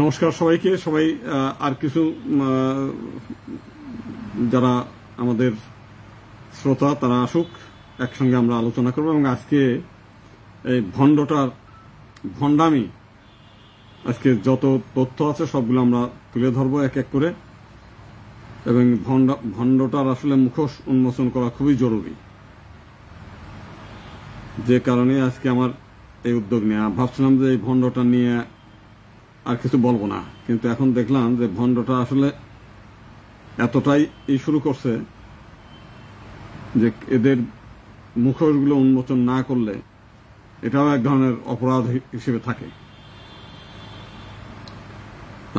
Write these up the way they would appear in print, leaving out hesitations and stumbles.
নমস্কার সবাইকে। সবাই আর কিছু যারা আমাদের শ্রোতা তারা আসুক, একসঙ্গে আমরা আলোচনা করব এবং আজকে এই ভণ্ডামি আজকে যত তথ্য আছে সবগুলো আমরা তুলে ধরবো এক এক করে, এবং ভণ্ডটার আসলে মুখোশ উন্মোচন করা খুবই জরুরি। যে কারণে আজকে আমার এই উদ্যোগ নেওয়া। ভাবছিলাম যে এই ভণ্ডটা নিয়ে আর কিছু বলবো না, কিন্তু এখন দেখলাম যে ভণ্ডটা আসলে এতটাই শুরু করছে যে এদের মুখোশগুলো উন্মোচন না করলে এটাও এক ধরনের অপরাধ হিসেবে থাকে।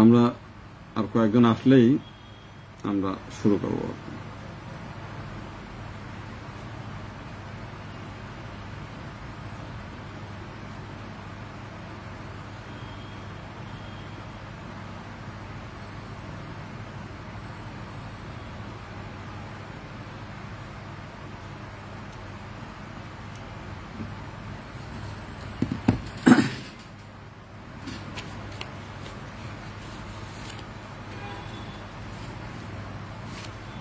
আমরা আর কয়েকজন আসলেই আমরা শুরু করব।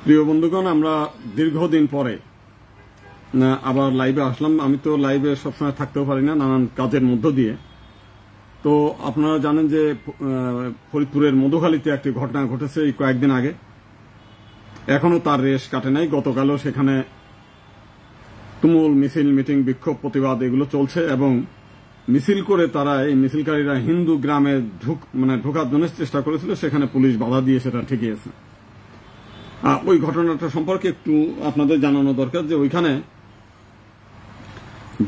প্রিয় বন্ধুগণ, আমরা দীর্ঘদিন পরে আবার লাইভে আসলাম। আমি তো লাইভে সবসময় থাকতেও পারি না, নানান কাজের মধ্য দিয়ে। তো আপনারা জানেন যে ফরিদপুরের মধুখালীতে একটি ঘটনা ঘটেছে এই কয়েকদিন আগে, এখনো তার রেশ কাটে নাই। গতকালও সেখানে তুমুল মিছিল, মিটিং, বিক্ষোভ, প্রতিবাদ এগুলো চলছে, এবং মিছিল করে তারা এই মিছিলকারীরা হিন্দু গ্রামে ঢোকার জন্য চেষ্টা করেছিল, সেখানে পুলিশ বাধা দিয়ে সেটা ঠেকিয়েছে। ওই ঘটনাটা সম্পর্কে একটু আপনাদের জানানো দরকার যে ওইখানে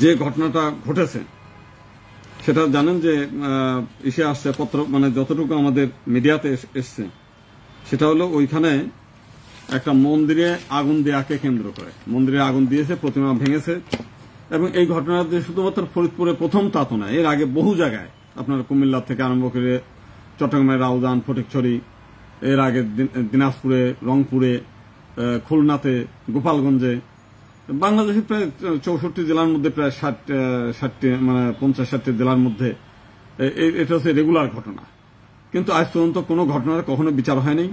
যে ঘটনাটা ঘটেছে সেটা জানেন যে এসে আসছে পত্র, যতটুকু আমাদের মিডিয়াতে এসছে সেটা হলো ওইখানে একটা মন্দিরে আগুন দেয়াকে কেন্দ্র করে মন্দিরে আগুন দিয়েছে, প্রতিমা ভেঙেছে। এবং এই ঘটনাটা শুধুমাত্র ফরিদপুরে প্রথম তা তো না, এর আগে বহু জায়গায় আপনার কুমিল্লা থেকে আরম্ভ করে চট্টগ্রামের রাউজান, ফটিকছড়ি, এর আগে দিনাজপুরে, রংপুরে, খুলনাতে, গোপালগঞ্জে, বাংলাদেশের প্রায় 64 জেলার মধ্যে প্রায় 50-60 জেলার মধ্যে এটা হচ্ছে রেগুলার ঘটনা। কিন্তু আজ পর্যন্ত কোনো ঘটনার কখনো বিচার হয়নি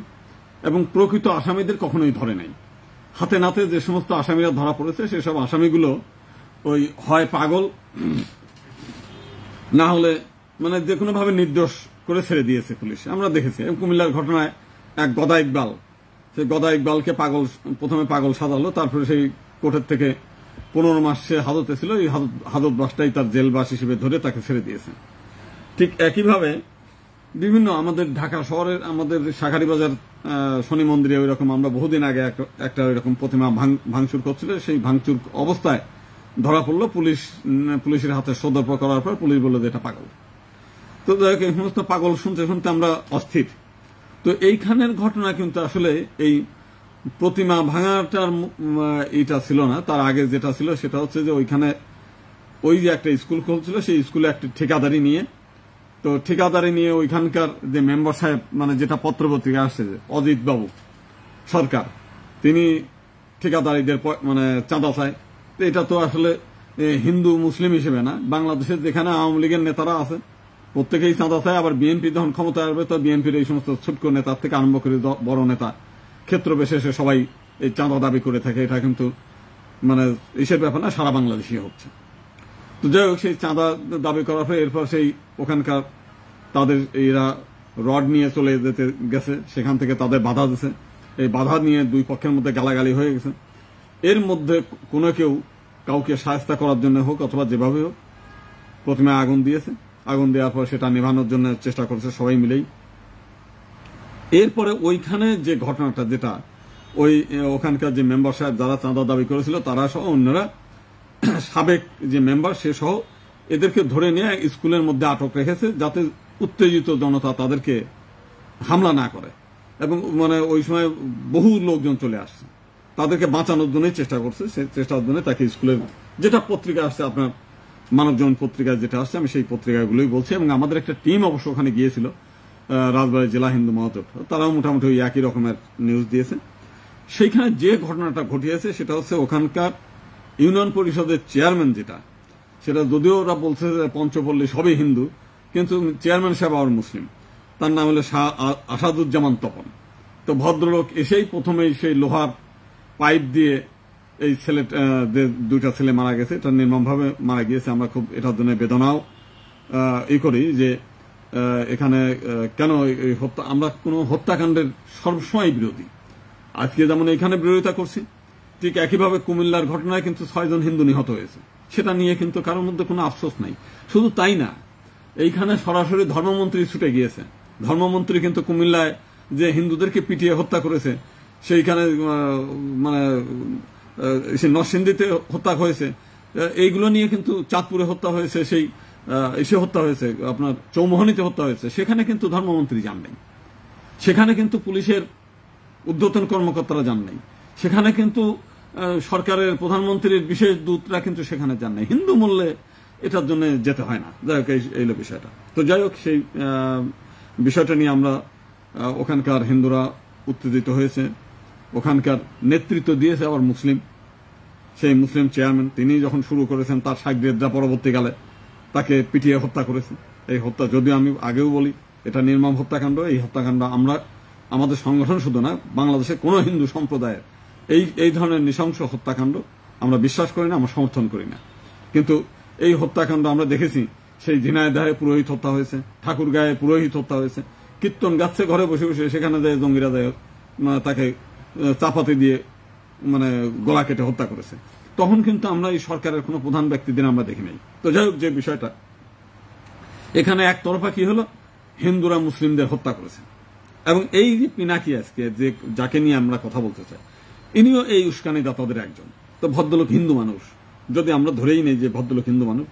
এবং প্রকৃত আসামিদের কখনোই ধরে নাই। হাতে নাতে যে সমস্ত আসামিরা ধরা পড়েছে সেসব আসামিগুলো ওই হয় পাগল, না হলে যে কোনো ভাবে নির্দোষ করে ছেড়ে দিয়েছে পুলিশ। আমরা দেখেছি কুমিল্লার ঘটনায় এক গদা ইকবাল, সেই গদা ইকবালকে প্রথমে পাগল সাজালো, তারপরে সেই কোর্টের থেকে 15 মাস সে হাজতে ছিল, এই হাজতবাসটাই তার জেলবাস হিসেবে ধরে তাকে ছেড়ে দিয়েছে। ঠিক একইভাবে বিভিন্ন আমাদের ঢাকা শহরের আমাদের শাঁখারীবাজার শনি মন্দিরে ওইরকম আমরা বহুদিন আগে একটা ওইরকম প্রতিমা ভাঙচুর করছিল, সেই ভাঙচুর অবস্থায় ধরা পড়লো। পুলিশের হাতে সোদর্প করার পর পুলিশ বলল যে এটা পাগল। তো এই সমস্ত পাগল শুনতে শুনতে আমরা অস্থির। তো এইখানের ঘটনা কিন্তু আসলে এই প্রতিমা ভাঙাটার এটা ছিল না, তার আগে যেটা ছিল সেটা হচ্ছে যে ওইখানে ওই যে একটা স্কুল খুলছিল, সেই স্কুলে একটা ঠিকাদারি নিয়ে ওইখানকার যে মেম্বার সাহেব, যেটা পত্রপত্রিকা আসছে যে অজিত বাবু সরকার, তিনি ঠিকাদারিদের চাঁদা চায়। এটা তো আসলে হিন্দু মুসলিম হিসেবে না, বাংলাদেশের যেখানে আওয়ামী লীগের নেতারা আছে প্রত্যেকেই চাঁদা চায়। আবার বিএনপি যখন ক্ষমতায় আসবে তো বিএনপির এই সমস্ত ছোট্ট নেতার থেকে আরম্ভ করে বড় নেতা ক্ষেত্র বিশেষে সবাই এই চাঁদা দাবি করে থাকে। এটা কিন্তু ইসের ব্যাপার না, সারা বাংলাদেশই হচ্ছে। তো যাই হোক, সেই চাঁদা দাবি করার পরে এরপর সেই ওখানকার তাদের এরা রড নিয়ে চলে যেতে গেছে, সেখান থেকে তাদের বাধা দিয়েছে। এই বাধা নিয়ে দুই পক্ষের মধ্যে গালাগালি হয়ে গেছে। এর মধ্যে কোনো কেউ কাউকে সাহায্য করার জন্য হোক অথবা যেভাবে হোক প্রতিমায় আগুন দিয়েছে। আগুন দেওয়ার পর সেটা নেভানোর জন্য চেষ্টা করেছে সবাই মিলেই। এরপরে ওইখানে যে ঘটনাটা, যেটা ওখানকার যে মেম্বার সাহেব যারা চাঁদা দাবি করেছিল তারা সহ অন্যরা, সাবেক যে মেম্বার সে সহ এদেরকে ধরে নিয়ে স্কুলের মধ্যে আটক রেখেছে, যাতে উত্তেজিত জনতা তাদেরকে হামলা না করে। এবং ওই সময় বহু লোকজন চলে আসছে, তাদেরকে বাঁচানোর জন্যই চেষ্টা করছে। সেই চেষ্টার জন্য তাকে স্কুলের যেটা পত্রিকা আসছে, আপনার মানবজীবন পত্রিকা যেটা আসছে, আমি সেই পত্রিকাগুলোই বলছি। এবং আমাদের একটা টিম অবশ্য ওখানে গিয়েছিল, রাজবাড়ী জেলা হিন্দু মহাজোট, তারাও মোটামুটি ওই একই রকমের নিউজ দিয়েছে। সেইখানে যে ঘটনাটা ঘটিয়েছে সেটা হচ্ছে ওখানকার ইউনিয়ন পরিষদের চেয়ারম্যান, যেটা সেটা যদিও ওরা বলছে যে পঞ্চপল্লী সবই হিন্দু, কিন্তু চেয়ারম্যান সাহেব আবার মুসলিম। তার নাম হলো শাহ আসাদুজ্জামান তপন। তো ভদ্রলোক এসেই প্রথমেই সেই লোহার পাইপ দিয়ে এই ছেলে দুইটা ছেলে মারা গেছে, এটা নির্মমভাবে মারা গিয়েছে। আমরা খুব এটার জন্য বেদনাও করি যে এখানে কেন এই হত্যা, আমরা কোনো হত্যাকাণ্ডের সবসময় বিরোধী। আজকে যেমন এখানে বিরোধিতা করছি, ঠিক একইভাবে কুমিল্লার ঘটনায় কিন্তু 6 জন হিন্দু নিহত হয়েছে, সেটা নিয়ে কিন্তু কারোর মধ্যে কোনো আফসোস নাই। শুধু তাই না, এইখানে সরাসরি ধর্মমন্ত্রী ছুটে গিয়েছে। ধর্মমন্ত্রী কিন্তু কুমিল্লায় যে হিন্দুদেরকে পিটিয়ে হত্যা করেছে, সেইখানে মানে সে নরসিংদীতে হত্যা হয়েছে, এইগুলো নিয়ে কিন্তু চাঁদপুরে হত্যা হয়েছে, সেই এসে হত্যা হয়েছে, আপনার চৌমোহনীতে হত্যা হয়েছে, সেখানে কিন্তু ধর্মমন্ত্রী যান নাই, সেখানে কিন্তু পুলিশের ঊর্ধ্বতন কর্মকর্তারা যান নাই, সেখানে কিন্তু সরকারের প্রধানমন্ত্রীর বিশেষ দূতরা কিন্তু সেখানে যান নাই। হিন্দু মূল্যে এটার জন্য যেতে হয় না। যাই হোক, এই বিষয়টা তো যাই হোক, সেই বিষয়টা নিয়ে আমরা ওখানকার হিন্দুরা উত্তেজিত হয়েছে। ওখানকার নেতৃত্ব দিয়েছে আবার মুসলিম, সেই মুসলিম চেয়ারম্যান, তিনি যখন শুরু করেছেন তার শাগরেদরা পরবর্তীকালে তাকে পিটিয়ে হত্যা করেছে। এই হত্যা, যদিও আমি আগেও বলি এটা নির্মম হত্যাকাণ্ড, এই হত্যাকাণ্ড আমরা আমাদের সংগঠন শুধু না, বাংলাদেশের কোনো হিন্দু সম্প্রদায়ের এই ধরনের নৃশংস হত্যাকাণ্ড আমরা বিশ্বাস করি না, আমরা সমর্থন করি না। কিন্তু এই হত্যাকাণ্ড আমরা দেখেছি, সেই ঝিনাইদহে পুরোহিত হত্যা হয়েছে, ঠাকুরগাঁয়ে পুরোহিত হত্যা হয়েছে, কীর্তন গাচ্ছে ঘরে বসে বসে সেখানে যায় জঙ্গিরা যায় তাকে চাপাতি দিয়ে মানে গলা কেটে হত্যা করেছে। তখন কিন্তু আমরা এই সরকারের কোনো প্রধান ব্যক্তিদের আমরা দেখি নাই। তো যাই হোক, যে বিষয়টা এখানে একতরফা কি হলো, হিন্দুরা মুসলিমদের হত্যা করেছে। এবং এই যে পিনাকি আজকে যে যাকে নিয়ে আমরা কথা বলতে চাই, ইনিও এই উস্কানিদাতাদের একজন। তো ভদ্রলোক হিন্দু মানুষ, যদি আমরা ধরেই নেই যে ভদ্রলোক হিন্দু মানুষ,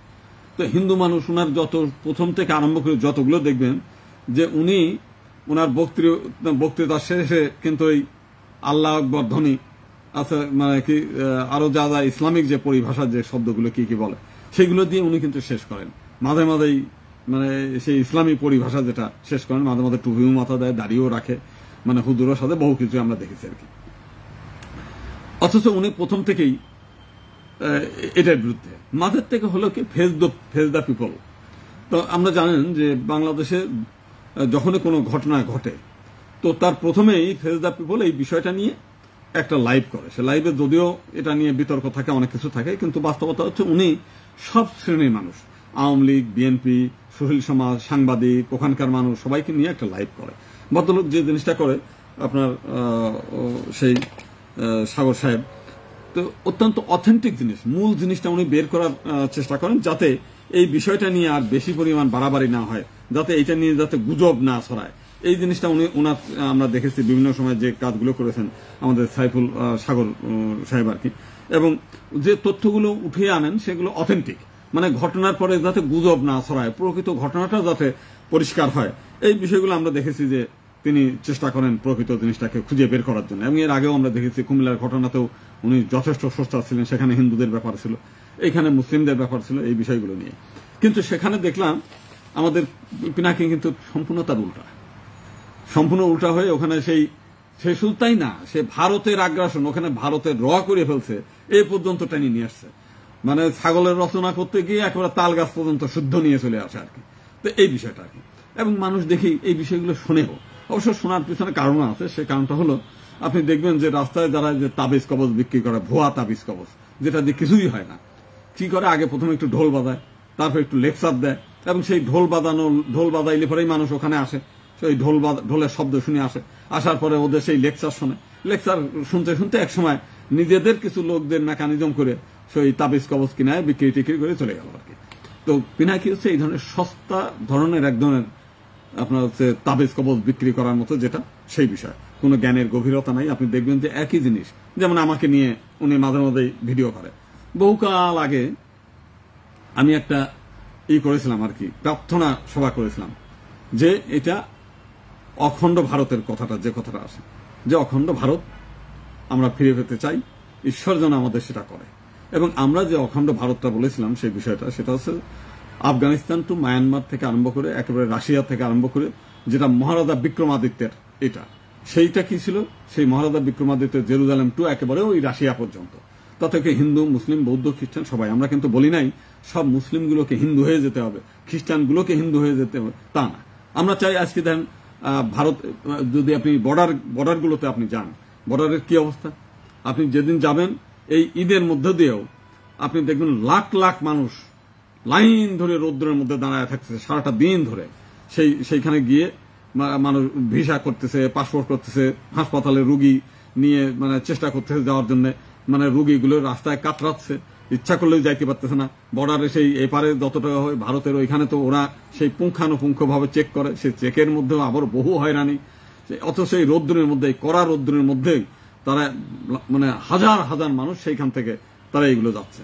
তো হিন্দু মানুষ উনার যত প্রথম থেকে আরম্ভ করে যতগুলো দেখবেন যে উনি ওনার বক্তৃতার শেষে কিন্তু ওই আল্লাহ আকবর ধ্বনি আছে, মানে কি আরো যা যা ইসলামিক যে পরিভাষার যে শব্দগুলো কি কি বলে সেগুলো দিয়ে উনি কিন্তু শেষ করেন। মাঝে মাঝেই মানে সেই ইসলামী পরিভাষা যেটা শেষ করেন, মাঝে মাঝে টুপিও মাথা দেয়, দাড়িও রাখে, মানে হুজুরের সাথে বহু কিছু আমরা দেখেছি আর কি। অথচ উনি প্রথম থেকেই এটার বিরুদ্ধে। মাঝের থেকে হলো কি ফেজ দ্য পিপল। তো আমরা জানেন যে বাংলাদেশে যখনই কোনো ঘটনা ঘটে তো তার প্রথমেই ফেজ দ্য পিপল এই বিষয়টা নিয়ে একটা লাইভ করে। সে লাইভে যদিও এটা নিয়ে বিতর্ক থাকে, অনেক কিছু থাকে, কিন্তু বাস্তবতা হচ্ছে উনি সব শ্রেণীর মানুষ, আওয়ামী লীগ, বিএনপি, সুশীল সমাজ, সাংবাদিক, ওখানকার মানুষ সবাইকে নিয়ে একটা লাইভ করে। ভদ্রলোক যে জিনিসটা করে আপনার সেই সাগর সাহেব, তো অত্যন্ত অথেন্টিক জিনিস, মূল জিনিসটা উনি বের করার চেষ্টা করেন, যাতে এই বিষয়টা নিয়ে আর বেশি পরিমাণ বাড়াবাড়ি না হয়, যাতে এইটা নিয়ে যাতে গুজব না ছড়ায়। এই জিনিসটা উনি ওনার আমরা দেখেছি বিভিন্ন সময় যে কাজগুলো করেছেন আমাদের সাইফুল সাগর সাহেব আর কি, এবং যে তথ্যগুলো উঠিয়ে আনেন সেগুলো অথেন্টিক, মানে ঘটনার পরে যাতে গুজব না ছড়ায়, প্রকৃত ঘটনাটা যাতে পরিষ্কার হয়, এই বিষয়গুলো আমরা দেখেছি যে তিনি চেষ্টা করেন প্রকৃত জিনিসটাকে খুঁজে বের করার জন্য। এবং এর আগেও আমরা দেখেছি কুমিল্লার ঘটনাতেও উনি যথেষ্ট সোচ্চার ছিলেন, সেখানে হিন্দুদের ব্যাপার ছিল, এইখানে মুসলিমদের ব্যাপার ছিল, এই বিষয়গুলো নিয়ে। কিন্তু সেখানে দেখলাম আমাদের পিনাকি কিন্তু সম্পূর্ণ তার উল্টা, সম্পূর্ণ উল্টা হয়ে ওখানে সেই শুধু তাই না, সে ভারতের আগ্রাসন, ওখানে ভারতের র করে ফেলছে, এই পর্যন্ত টানি নিয়ে আসছে, মানে ছাগলের রচনা করতে গিয়ে একেবারে তাল গাছ পর্যন্ত শুদ্ধ নিয়ে চলে আসে আর কি। তো এই বিষয়টা আর কি, এবং মানুষ দেখি এই বিষয়গুলো শুনেও, অবশ্য শোনার পিছনে কারণ আছে। সেই কারণটা হলো আপনি দেখবেন যে রাস্তায় যারা যে তাবিজ কবজ বিক্রি করে, ভুয়া তাবিজ কবজ, যেটা দিয়ে কিছুই হয় না, কি করে আগে প্রথমে একটু ঢোল বাজায়, তারপর একটু লেকচার দেয়, এবং সেই ঢোল বাজাইলে পরেই মানুষ ওখানে আসে, সেই ঢোলের শব্দ শুনে আসে, আসার পরে ওদের সেই লেকচার শোনে, লেকচার শুনতে শুনতে একসময় নিজেদের কিছু লোকদের মেকানিজম করে সেই তাবিজ কবজ কিনায় বিক্রি টিক্রি করে চলে গেল আর কি। তো পিনাকি হচ্ছে এই ধরনের সস্তা ধরনের এক ধরনের আপনার হচ্ছে তাবিজ কবজ বিক্রি করার মতো, যেটা সেই বিষয় কোনো জ্ঞানের গভীরতা নাই। আপনি দেখবেন যে একই জিনিস, যেমন আমাকে নিয়ে উনি মাঝে মাঝেই ভিডিও করে। বহুকাল আগে আমি একটা করেছিলাম আর কি, প্রার্থনা সভা করেছিলাম, যে এটা অখণ্ড ভারতের কথাটা, যে কথাটা আসে যে অখণ্ড ভারত আমরা ফিরে পেতে চাই, ঈশ্বর যেন আমাদের সেটা করে। এবং আমরা যে অখণ্ড ভারতটা বলেছিলাম সেই বিষয়টা, সেটা হচ্ছে আফগানিস্তান টু মায়ানমার থেকে আরম্ভ করে একেবারে রাশিয়া থেকে আরম্ভ করে, যেটা মহারাজা বিক্রমাদিত্যের এটা, সেইটা কি ছিল, সেই মহারাজা বিক্রমাদিত্যের জেরুজালেম টু একেবারে ওই রাশিয়া পর্যন্ত, তা থেকে হিন্দু, মুসলিম, বৌদ্ধ, খ্রিস্টান সবাই। আমরা কিন্তু বলি নাই সব মুসলিমগুলোকে হিন্দু হয়ে যেতে হবে, খ্রিস্টানগুলোকে হিন্দু হয়ে যেতে হবে, তা না। আমরা চাই আজকে দেখেন ভারত যদি আপনি বর্ডারগুলোতে আপনি যান, বর্ডারের কি অবস্থা, আপনি যেদিন যাবেন এই ঈদের মধ্যে দিয়েও আপনি দেখবেন লাখ লাখ মানুষ লাইন ধরে রৌদ্রের মধ্যে দাঁড়ায় থাকতেছে সারাটা দিন ধরে। সেইখানে গিয়ে মানুষ ভিসা করতেছে, পাসপোর্ট করতেছে, হাসপাতালে রুগী নিয়ে চেষ্টা করতেছে যাওয়ার জন্য, রুগীগুলো রাস্তায় কাতরাচ্ছে, ইচ্ছা করলেও যাইতে পারতেছে না। বর্ডারে সেই এপারে যতটা হয় ভারতের ওইখানে তো ওরা সেই পুঙ্খানুপুঙ্খ ভাবে চেক করে, সেই চেকের মধ্যেও আবার বহু হয়রানি। অথচ সেই রৌদ্রের মধ্যে, কড়া রৌদ্রের মধ্যেই তারা হাজার হাজার মানুষ সেইখান থেকে তারা এইগুলো যাচ্ছে।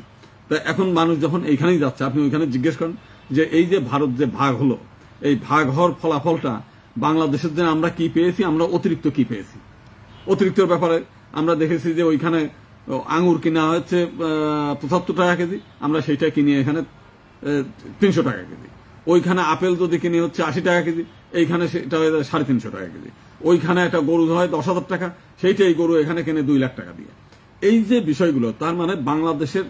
তা এখন মানুষ যখন এইখানেই যাচ্ছে, আপনি ওইখানে জিজ্ঞেস করেন যে এই যে ভারত যে ভাগ হলো, এই ভাগ হওয়ার ফলাফলটা বাংলাদেশের জন্য আমরা কি পেয়েছি, আমরা অতিরিক্ত কি পেয়েছি। অতিরিক্ত ব্যাপারে আমরা দেখেছি যে ওইখানে আঙুর কিনা হচ্ছে ৭৫ টাকা কেজি, আমরা সেইটা কিনি এখানে ৩০০ টাকা কেজি। ওইখানে আপেল যদি কিনি হচ্ছে ৮০ টাকা কেজি, এইখানে সেটা হয়ে যায় ৩৫০ টাকা কেজি। ওইখানে একটা গরু হয় ১০,০০০ টাকা, সেইটাই গরু এখানে কিনে ২ লাখ টাকা দিয়ে। এই যে বিষয়গুলো, তার বাংলাদেশের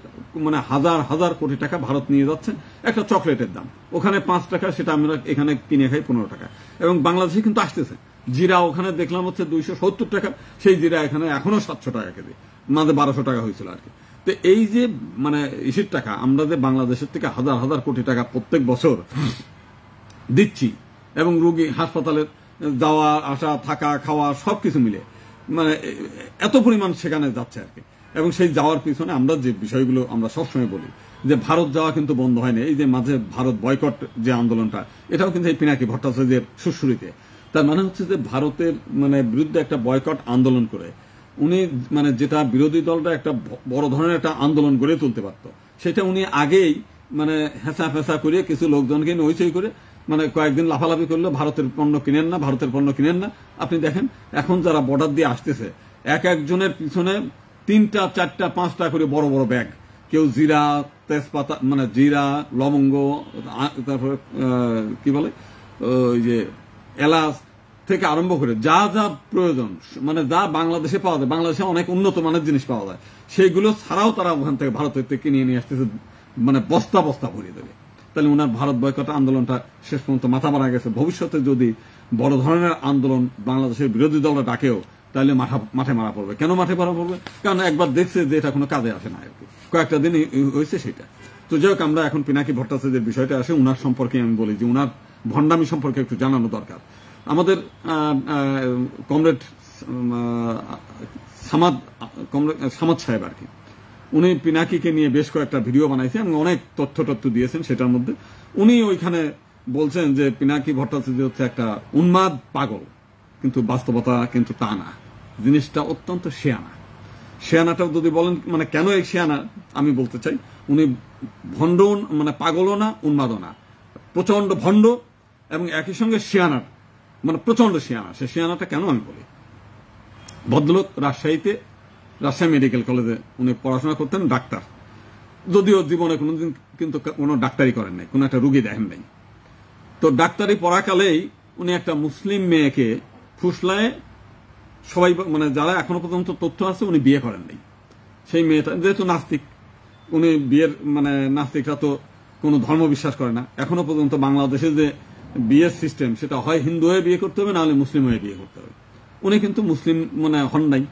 হাজার হাজার কোটি টাকা ভারত নিয়ে যাচ্ছে একটা চকলেটের দাম, ওখানে ৫ টাকা, সেটা আমরা এখানে কিনে খাই ১৫ টাকা। এবং বাংলাদেশে কিন্তু আসতেছে জিরা, ওখানে দেখলাম হচ্ছে ২৭০ টাকা, সেই জিরা এখানে এখনো ৭০০ টাকা কেজি, ১২০০ টাকা হয়েছিল আর কি। তো এই যে ইসির টাকা আমরা যে বাংলাদেশের থেকে হাজার হাজার কোটি টাকা প্রত্যেক বছর দিচ্ছি, এবং রোগী হাসপাতালে যাওয়া আসা, থাকা, খাওয়া সবকিছু মিলে এত পরিমাণ সেখানে যাচ্ছে আর কি। এবং সেই যাওয়ার পিছনে আমরা যে বিষয়গুলো আমরা সবসময় বলি যে ভারত যাওয়া কিন্তু বন্ধ হয়নি। এই যে মাঝে ভারত বয়কট যে আন্দোলনটা, এটাও কিন্তু এই পিনাকি ভট্টাচার্যের সুশ্রুতিতে। তার হচ্ছে যে ভারতের বিরুদ্ধে একটা বয়কট আন্দোলন করে উনি যেটা বিরোধী দলটা একটা বড় ধরনের একটা আন্দোলন গড়ে তুলতে পারত, সেটা উনি আগেই হেঁচা ফেঁচা করে কিছু লোকজনকে নইচই করে কয়েকদিন লাফালাফি করলো, ভারতের পণ্য কিনেন না, ভারতের পণ্য কিনেন না। আপনি দেখেন এখন যারা বর্ডার দিয়ে আসতেছে, এক একজনের পিছনে ৩টা ৪টা ৫টা করে বড় বড় ব্যাগ, কেউ জিরা, তেজপাতা জিরা, লবঙ্গ, তারপরে কি বলে ওই যে এলাচ থেকে আরম্ভ করে যা যা প্রয়োজন, যা বাংলাদেশে পাওয়া যায়, বাংলাদেশে অনেক উন্নত মানের জিনিস পাওয়া যায়, সেইগুলো ছাড়াও তারা ওখান থেকে ভারতের থেকে নিয়ে আসতেছে, বস্তা বস্তা ভরিয়ে দেবে। তাহলে ওনার ভারত বয়কট আন্দোলনটা শেষ পর্যন্ত মাথা মারা গেছে। ভবিষ্যতে যদি বড় ধরনের আন্দোলন বাংলাদেশের বিরোধী দলরা ডাকেও, তাহলে মাঠে মারা পড়বে। কেন মাঠে মারা পড়বে? কারণ একবার দেখছে যে এটা কোনো কাজে আসে না আর কি, কয়েকটা দিন হয়েছে সেটা। তো যাই হোক, আমরা এখন পিনাকি ভট্টাচার্যের বিষয়টা আসে, উনার সম্পর্কে আমি বলি যে উনার ভণ্ডামি সম্পর্কে একটু জানানো দরকার। আমাদের কমরেড সামাদ সাহেব আর কি, উনি পিনাকিকে নিয়ে বেশ কয়েকটা ভিডিও বানাইছেন এবং অনেক তথ্য দিয়েছেন। সেটার মধ্যে উনি ওইখানে বলছেন যে পিনাকি ভট্টাচার্য হচ্ছে একটা উন্মাদ পাগল, কিন্তু বাস্তবতা কিন্তু তা না। জিনিসটা অত্যন্ত শেয়ানা। শেয়ানাটাও যদি বলেন কেন এই শেয়ানা, আমি বলতে চাই উনি ভণ্ড, পাগলও না, উন্মাদও না, প্রচন্ড ভণ্ড এবং একই সঙ্গে শেয়ানা, প্রচন্ড শেয়ানা। সে শেয়ানাটা কেন আমি বলি, ভদ্রলোক রাজশাহী মেডিকেল কলেজে উনি পড়াশোনা করতেন, ডাক্তার, যদিও জীবনে কোনোদিন কিন্তু কোনো ডাক্তারি করেন নাই, কোনো একটা রুগী দেখেন নাই। তো ডাক্তারি পড়াকালেই উনি একটা মুসলিম মেয়েকে ফুসলায়, সবাই যারা এখনো পর্যন্ত তথ্য আছে, উনি বিয়ে করেন নাই। সেই মেয়েটা যেহেতু নাস্তিক, উনি বিয়ের নাস্তিকরা তো কোনো ধর্ম বিশ্বাস করে না। এখনো পর্যন্ত বাংলাদেশে যে বিয়ের সিস্টেম, সেটা হয় হিন্দু হয়ে বিয়ে করতে হবে, নাহলে মুসলিম হয়ে বিয়ে করতে হবে। উনি কিন্তু মুসলিম হন নাই,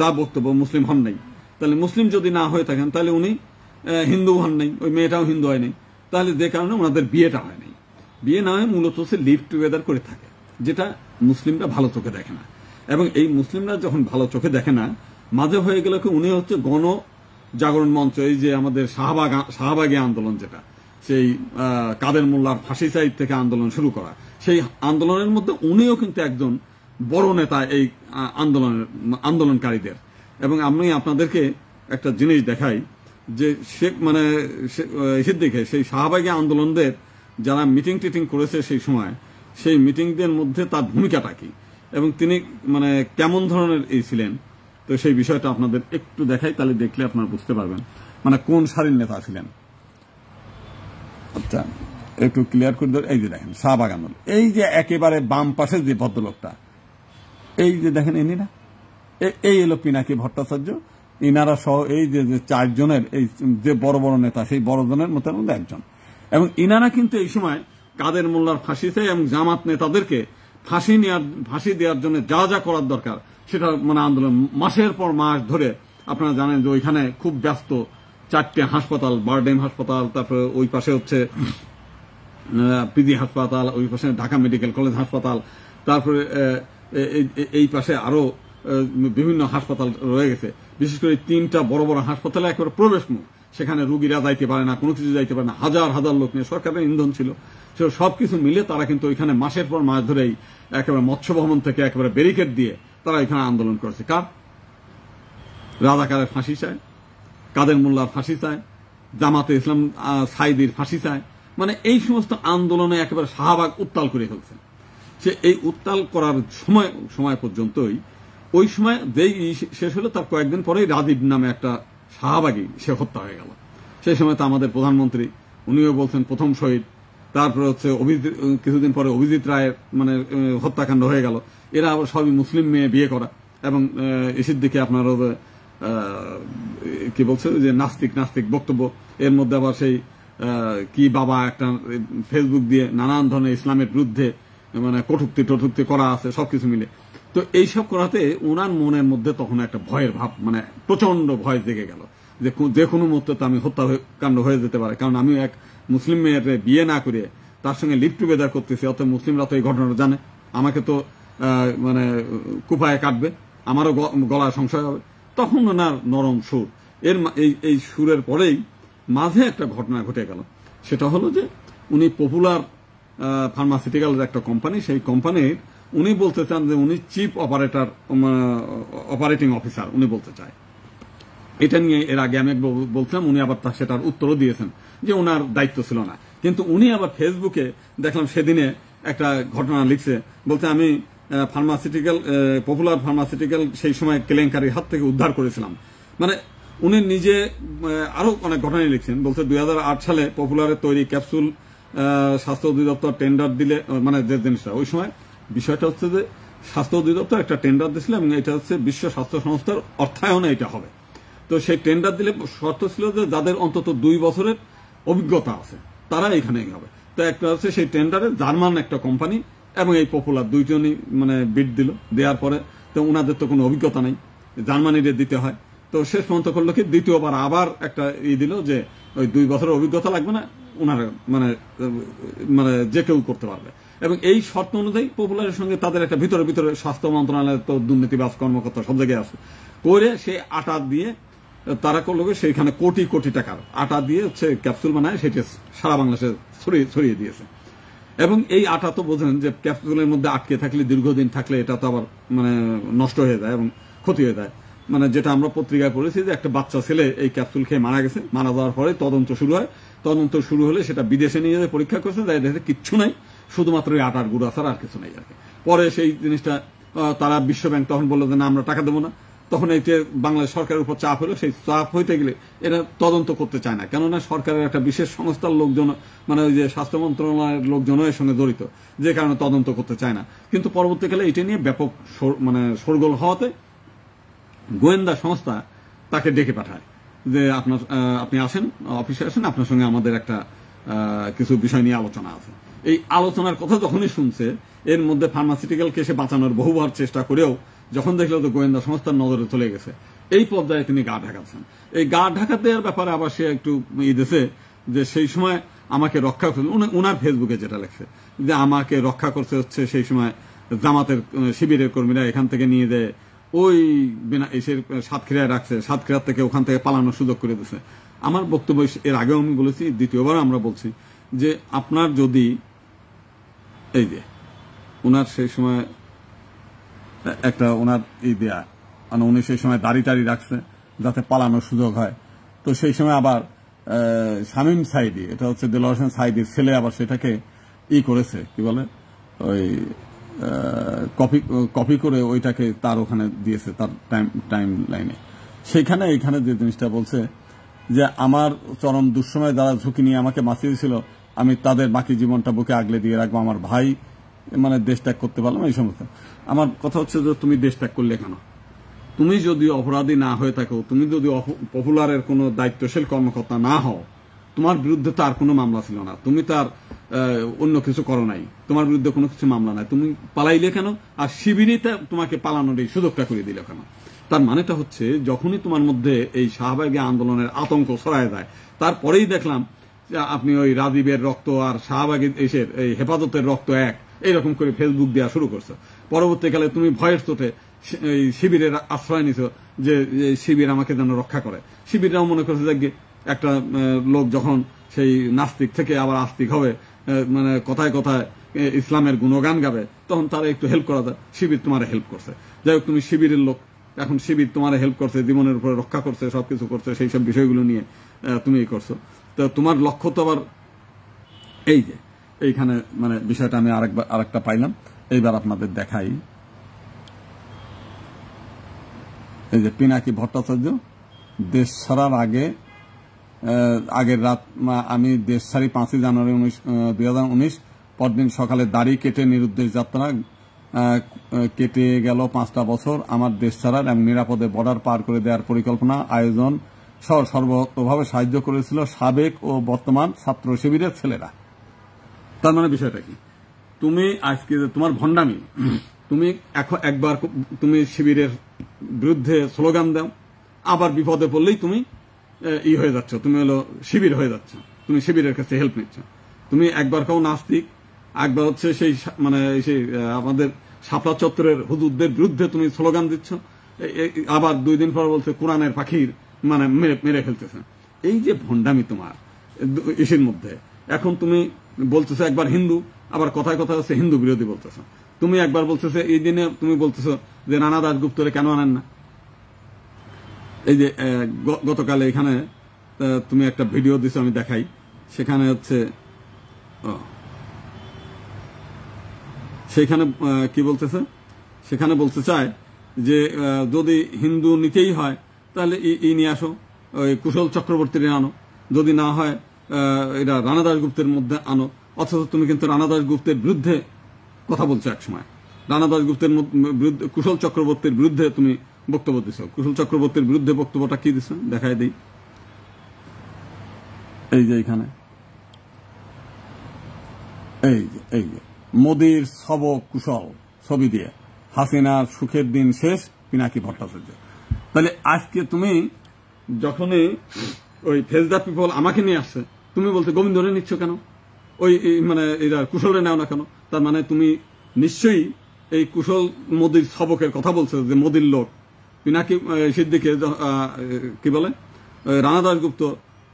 যা বক্তব্য মুসলিম হন নাই। তাহলে মুসলিম যদি না হয়ে থাকেন, তাহলে উনি হিন্দু হন নাই, ওই মেয়েটাও হিন্দু হয় নাই। তাহলে যে কারণে ওনাদের বিয়েটা হয় নাই। বিয়ে না হয় মূলত হচ্ছে লিভ টুগেদার করে থাকে, যেটা মুসলিমরা ভালো চোখে দেখে না। এবং এই মুসলিমরা যখন ভালো চোখে দেখে না, মাঝে হয়ে গেল কি, উনি হচ্ছে গণ জাগরণ মঞ্চ, এই যে আমাদের শাহবাগী আন্দোলন, যেটা সেই কাদের মোল্লার ফাঁসি চাই থেকে আন্দোলন শুরু করা, সেই আন্দোলনের মধ্যে উনিও কিন্তু একজন বড় নেতা এই আন্দোলনকারীদের। এবং আমি আপনাদেরকে একটা জিনিস দেখাই যে দেখে সেই শাহবাগী আন্দোলনদের যারা মিটিং টিটিং করেছে সেই সময়, সেই মিটিংদের মধ্যে তার ভূমিকাটা কি এবং তিনি কেমন ধরনের ছিলেন, তো সেই বিষয়টা আপনাদের একটু দেখাই, তাহলে দেখলে আপনারা বুঝতে পারবেন কোন সারির নেতা ছিলেন। আচ্ছা, একটু ক্লিয়ার করে দেন। এই যে দেখেন শাহবাগ আন্দোলন, এই যে একেবারে বাম পাশের যে ভদ্রলোকটা, এই যে দেখেন ইনি না, এই এলো পিনাকি ভট্টাচার্য, ইনারা সহ এই যে 4 জনের এই যে বড় বড় নেতা, সেই বড় জনের মধ্যে একজন। এবং ইনারা কিন্তু এই সময় কাদের মোল্লার ফাঁসি চাই এবং জামাত নেতাদেরকে ফাঁসি দেওয়ার জন্য যা যা করার দরকার সেটা মানে আন্দোলন মাসের পর মাস ধরে। আপনারা জানেন যে ওইখানে খুব ব্যস্ত 4টে হাসপাতাল, বারডেম হাসপাতাল, তারপরে ওই পাশে হচ্ছে পিজি হাসপাতাল, ওই পাশে ঢাকা মেডিকেল কলেজ হাসপাতাল, তারপরে এই পাশে আরো বিভিন্ন হাসপাতাল রয়ে গেছে। বিশেষ করে 3টা বড় বড় হাসপাতালে একেবারে প্রবেশ মুখ, সেখানে রুগীরা যাইতে পারে না, কোনো কিছু যাইতে পারে না, হাজার হাজার লোক নিয়ে সরকারের ইন্ধন ছিল। সবকিছু মিলে তারা কিন্তু ওইখানে মাসের পর মাস ধরেই একেবারে মৎস্য ভবন থেকে একেবারে ব্যারিকেড দিয়ে তারা এখানে আন্দোলন করেছে। কার? রাজাকারের ফাঁসি চায়, কাদের মোল্লার ফাঁসি চায়, জামাতে ইসলাম সাইদির ফাঁসি চায়। মানে এই সমস্ত আন্দোলনে একেবারে শাহবাগ উত্তাল করে ফেলছে। সে এই উত্তাল করার সময় পর্যন্তই, ওই সময় যেই শেষ হলো তার কয়েকদিন পরেই রাজীব নামে একটা শাহবাগী সে হত্যা হয়ে গেল। সেই সময় তো আমাদের প্রধানমন্ত্রী উনিও বলছেন প্রথম শহীদ। তারপরে হচ্ছে কিছুদিন পরে অভিজিৎ রায়ের মানে হত্যাকাণ্ড হয়ে গেল। এরা আবার সবই মুসলিম মেয়ে বিয়ে করা, এবং এসির দিকে আপনার কি বলছে যে নাস্তিক বক্তব্য। এর মধ্যে আবার সেই কি বাবা একটা ফেসবুক দিয়ে নানান ধরনের ইসলামের বিরুদ্ধে মানে কটূক্তি করা আছে, সবকিছু মিলে। তো এইসব করাতে ওনার মনের মধ্যে তখন একটা ভয়ের ভাব, মানে প্রচন্ড ভয় জেগে গেল যে কোনো মুহূর্তে তো আমি হত্যাকাণ্ড হয়ে যেতে পারে, কারণ আমি এক মুসলিম মেয়ের বিয়ে না করে তার সঙ্গে লিভ টুগেদার করতেছি। অর্থাৎ মুসলিমরা তো এই ঘটনাটা জানে, আমাকে তো মানে কুপায়ে কাটবে, আমারও গলায় সংশয় হবে। তখন ওনার নরম সুর, এই সুরের পরেই মাঝে একটা ঘটনা ঘটে গেল। সেটা হলো যে উনি পপুলার ফার্মাসিউটিক্যাল একটা কোম্পানি, সেই কোম্পানির উনি বলতে চান যে উনি চিফ অপারেটিং অফিসার উনি বলতে চায়। এটা নিয়ে এর আগে আমি বলছিলাম, উনি আবার সেটার উত্তরও দিয়েছেন যে ওনার দায়িত্ব ছিল না। কিন্তু উনি আবার ফেসবুকে দেখলাম সেদিনে একটা ঘটনা লিখছে, বলতে আমি পপুলার ফার্মাসিউটিক্যাল সেই সময় কেলেঙ্কারির হাত থেকে উদ্ধার করেছিলাম। মানে উনি নিজে আরো অনেক ঘটনাই লিখছেন। বলতে 2008 সালে পপুলারের তৈরি ক্যাপসুল স্বাস্থ্য অধিদপ্তর টেন্ডার দিলে, মানে যে জিনিসটা ওই সময় বিষয়টা হচ্ছে যে স্বাস্থ্য অধিদপ্তর একটা টেন্ডার দিয়েছিল, এবং এটা হচ্ছে বিশ্ব স্বাস্থ্য সংস্থার অর্থায়নে এটা হবে। তো সেই টেন্ডার দিলে শর্ত ছিল যে যাদের অন্তত 2 বছরের অভিজ্ঞতা আছে তারা এখানে হবে। তো একটা হচ্ছে সেই টেন্ডারে জার্মান একটা কোম্পানি এবং এই পপুলার দুইজনই মানে বিড দিল। দেওয়ার পরে তো ওনাদের তো কোনো অভিজ্ঞতা নেই, জার্মানিদের দিতে হয়। তো শেষ পর্যন্ত করলো কি, দ্বিতীয়বার আবার একটা দিল যে ওই 2 বছরের অভিজ্ঞতা লাগবে না, ওনারা মানে যে কেউ করতে পারবে। এবং এই শর্ত অনুযায়ী পপুলারের সঙ্গে তাদের একটা ভিতরে স্বাস্থ্য মন্ত্রণালয়ের তো দুর্নীতিবাজ কর্মকর্তা সব জায়গায় আছে, করে সেই আটা দিয়ে তারা করলো সেইখানে কোটি টাকার আটা দিয়ে হচ্ছে ক্যাপসুল বানায়, সেটা সারা বাংলাদেশে ছড়িয়ে দিয়েছে। এবং এই আটা তো বোঝেন যে ক্যাপসুলের মধ্যে আটকে থাকলে, দীর্ঘদিন থাকলে এটা তো আবার মানে নষ্ট হয়ে যায় এবং ক্ষতি হয়ে যায়। মানে যেটা আমরা পত্রিকায় পড়েছি যে একটা বাচ্চা ছেলে এই ক্যাপসুল খেয়ে মারা গেছে, মারা যাওয়ার পরে তদন্ত শুরু হয়। তদন্ত শুরু হলে সেটা বিদেশে নিয়ে যেয়ে পরীক্ষা করছে, তাই দেখে কিচ্ছু নাই, শুধুমাত্র এই আটার গুঁড়া ছাড়া আর কিছু নাই আর কি। পরে সেই জিনিসটা তারা বিশ্বব্যাংক তখন বললো যে না, আমরা টাকা দেবো না। তখন এইটা বাংলাদেশ সরকারের উপর চাপ হলো। সেই চাপ হইতে গেলে এটা তদন্ত করতে চায় না, কেননা সরকারের একটা বিশেষ সংস্থার লোকজন, মানে ওই যে স্বাস্থ্য মন্ত্রণালয়ের লোকজনও এর সঙ্গে জড়িত, যে কারণে তদন্ত করতে চায় না। কিন্তু পরবর্তীকালে এটা নিয়ে ব্যাপক মানে শোরগোল হওয়াতে গোয়েন্দা সংস্থা তাকে ডেকে পাঠায় যে আপনি আসেন, অফিসে আসেন, আপনার সঙ্গে আমাদের একটা কিছু বিষয় নিয়ে আলোচনা আছে। এই আলোচনার কথা যখনই শুনছে, এর মধ্যে ফার্মাসিউটিক্যাল কেসে বাঁচানোর বহুবার চেষ্টা করেও যখন দেখলো তো গোয়েন্দা সংস্থার নজরে চলে গেছে, এই পর্যায়ে তিনি গা ঢাকাচ্ছেন। এই গা ঢাকা দেওয়ার ব্যাপারে আবার সে একটু দিছে যে সেই সময় আমাকে রক্ষা করছে, উনার ফেসবুকে যেটা লেখছে যে আমাকে রক্ষা করছে হচ্ছে সেই সময় জামাতের শিবিরের কর্মীরা এখান থেকে নিয়ে যায় ওই এসে সাতক্ষীরায় রাখছে, সাতক্ষীরা থেকে ওখান থেকে পালানোর সুযোগ করে দিচ্ছে। আমার বক্তব্য এর আগেও আমি বলেছি, দ্বিতীয়বার আমরা বলছি যে আপনার যদি এই যে ওনার সেই সময় একটা ওনার দেয়া, মানে উনি সেই সময় দাড়ি টাড়ি রাখছে যাতে পালানোর সুযোগ হয়। তো সেই সময় আবার শামীম সাইদি, এটা হচ্ছে দেলোয়ার হোসেন সাইদির ছেলে, আবার সেটাকে করেছে কি বলে ওই কপি করে ওইটাকে তার ওখানে দিয়েছে তার টাইম লাইনে। সেইখানে এখানে যে জিনিসটা বলছে যে আমার চরম দুঃসময় যারা ঝুঁকি নিয়ে আমাকে বাঁচিয়েছিল, আমি তাদের বাকি জীবনটা বুকে আগলে দিয়ে রাখবো। আমার ভাই মানে দেশ ত্যাগ করতে পারলাম, এই সমস্ত। আমার কথা হচ্ছে যে তুমি দেশ ত্যাগ করলে কেন? তুমি যদি অপরাধী না হয়ে থাকো, তুমি যদি পপুলারের কোনো দায়িত্বশীল কর্মকর্তা না হও, তোমার বিরুদ্ধে তার কোনো মামলা ছিল না, তুমি তার অন্য কিছু করো নাই, তোমার বিরুদ্ধে কোনো কিছু মামলা নাই, তুমি পালাইলে কেন? আর শিবিরই তোমাকে পালানোর এই সুযোগটা করে দিল কেন? তার মানেটা হচ্ছে যখনই তোমার মধ্যে এই শাহবাগী আন্দোলনের আতঙ্ক ছড়ায় যায়, তারপরেই দেখলাম আপনি ওই রাজীবের রক্ত আর শাহবাগী এসে এই হেফাজতের রক্ত এক, এইরকম করে ফেসবুক দেওয়া শুরু করছো। পরবর্তীকালে তুমি ভয়ের চোটে শিবিরের আশ্রয় নিছো যে শিবির আমাকে যেন রক্ষা করে। শিবিররাও মনে করছে যে একটা লোক যখন সেই নাস্তিক থেকে আবার আস্তিক হবে, মানে কথায় কথায় ইসলামের গুণগান গাবে, তখন তারা একটু হেল্প করা যায়। শিবির তোমার হেল্প করছে। যাই হোক, তুমি শিবিরের লোক, এখন শিবির তোমার হেল্প করছে, জীবনের উপরে রক্ষা করছে, সবকিছু করছে, সেই সব বিষয়গুলো নিয়ে তুমি করছো। তো তোমার লক্ষ্য তো আবার এই যে এইখানে মানে বিষয়টা আমি আরেকটা পাইলাম, এইবার আপনাদের দেখাই। এই যে পিনাকি ভট্টাচার্য, দেশ ছাড়ার আগের রাত আমি দেশ ছাড়ি 5ই জানুয়ারি 2019, পরদিন সকালে দাড়ি কেটে নিরুদ্দেশ যাত্রা, কেটে গেল 5টা বছর আমার দেশ ছাড়ার এবং নিরাপদে বর্ডার পার করে দেওয়ার পরিকল্পনা আয়োজন সহ সর্বতভাবে সাহায্য করেছিল সাবেক ও বর্তমান ছাত্র শিবিরের ছেলেরা। তার মানে বিষয়টা কি? তুমি আজকে তোমার ভণ্ডামি, তুমি একবার তুমি শিবিরের বিরুদ্ধে স্লোগান দাও, আবার বিপদে পড়লেই তুমি হয়ে যাচ্ছ, তুমি হলো শিবির হয়ে যাচ্ছ, তুমি শিবিরের কাছে হেল্প নিচ্ছ। তুমি একবার কেউ নাস্তিক, একবার হচ্ছে সেই মানে সেই আমাদের শাপলা চত্বরের হুজুরদের বিরুদ্ধে তুমি স্লোগান দিচ্ছ, আবার 2 দিন পর বলছে কোরআনের পাখির মানে মেরে ফেলতেছে। এই যে ভণ্ডামি তোমার ইসের মধ্যে, এখন তুমি বলতেছো একবার হিন্দু, আবার কথায় কথা হচ্ছে হিন্দু বিরোধী বলতেছো। তুমি একবার বলতেছো এই দিনে তুমি বলতেছো যে রানা দাশগুপ্তরে কেন আনেন না। এই যে গতকাল এখানে তুমি একটা ভিডিও দিছো, আমি দেখাই। সেখানে হচ্ছে সেখানে কি বলতেছে, সেখানে বলতে চায় যে যদি হিন্দু নিতেই হয় তাহলে নিয়ে আসো, ওই কুশল চক্রবর্তীর আনো, যদি না হয় এটা রানা দাশগুপ্তের মধ্যে আনো। অথচ তুমি কিন্তু রানা দাশগুপ্তের বিরুদ্ধে কথা বলছো একসময়, রানা দাশগুপ্তের বিরুদ্ধে, কুশল চক্রবর্তীর বিরুদ্ধে তুমি বক্তব্য দিছো। কুশল চক্রবর্তীর বিরুদ্ধে বক্তব্যটা কি দিছো দেখাই দিই। এই যে এখানে এই যে মোদির সব কুশল ছবি দিয়ে হাসিনার সুখের দিন শেষ, পিনাকি ভট্টাচার্য। তাহলে আজকে তুমি যখনই ওই ফেস দ্য পিপল আমাকে নিয়ে আসছে, তুমি বলতে গোবিন্দরে নিচ্ছ কেন, ওই মানে এরা কুশলে নেও না কেন? তার মানে তুমি নিশ্চয়ই এই কুশল মোদির সবকের কথা বলছো, যে মোদির লোক পিনাকি সিদ্দিকে কি বলে রানা দাশগুপ্ত,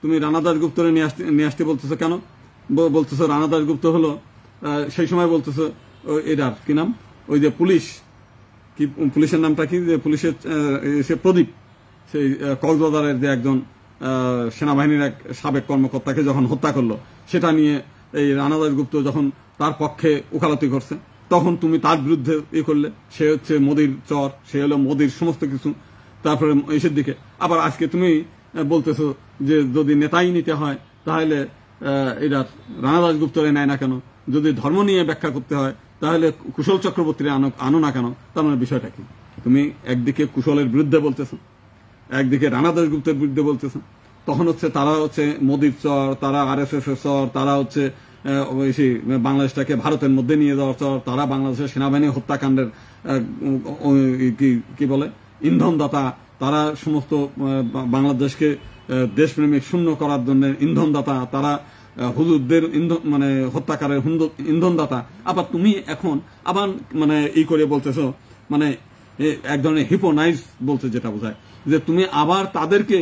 তুমি রানা দাশগুপ্তরে নিয়ে আসতে বলতেছো কেন? বলতেছো রানা দাশগুপ্ত হলো সেই সময় বলতেছো এটার কি নাম, ওই যে পুলিশ কি, পুলিশের নামটা কি, যে পুলিশের সে প্রদীপ, সেই কক্সবাজারের যে একজন সেনাবাহিনীর এক সাবেক কর্মকর্তাকে যখন হত্যা করলো, সেটা নিয়ে এই রানা দাশগুপ্ত যখন তার পক্ষে ওকালতি করছে, তখন তুমি তার বিরুদ্ধে করলে, সে হচ্ছে মোদির চর, সে হলো মোদির সমস্ত কিছু। তারপরে এসের দিকে আবার আজকে তুমি বলতেছো যে যদি নেতাই নিতে হয় তাহলে এটা রানা দাশগুপ্তরে নেয় না কেন, যদি ধর্ম নিয়ে ব্যাখ্যা করতে হয় তাহলে কুশল চক্রবর্তীরে আনো না কেন? তার মানে বিষয়টা কি? তুমি একদিকে কুশলের বিরুদ্ধে বলতেছো, একদিকে রানা দাশগুপ্তের বিরুদ্ধে বলতেছো। তখন হচ্ছে তারা হচ্ছে মোদির চর, তারা RSS এর চর, তারা হচ্ছে বাংলাদেশটাকে ভারতের মধ্যে নিয়ে যাওয়ার চর, তারা বাংলাদেশের সেনাবাহিনী হত্যাকাণ্ডের কি বলে ইন্ধনদাতা, তারা সমস্ত বাংলাদেশকে দেশপ্রেমিক শূন্য করার জন্য ইন্ধনদাতা, তারা হুজুরদের মানে হত্যাকারের ইন্ধনদাতা। আবার তুমি এখন আবার মানে করে বলতেছো, মানে এক ধরনের হিপোনাইজ বলছে, যেটা বোঝায় যে তুমি আবার তাদেরকে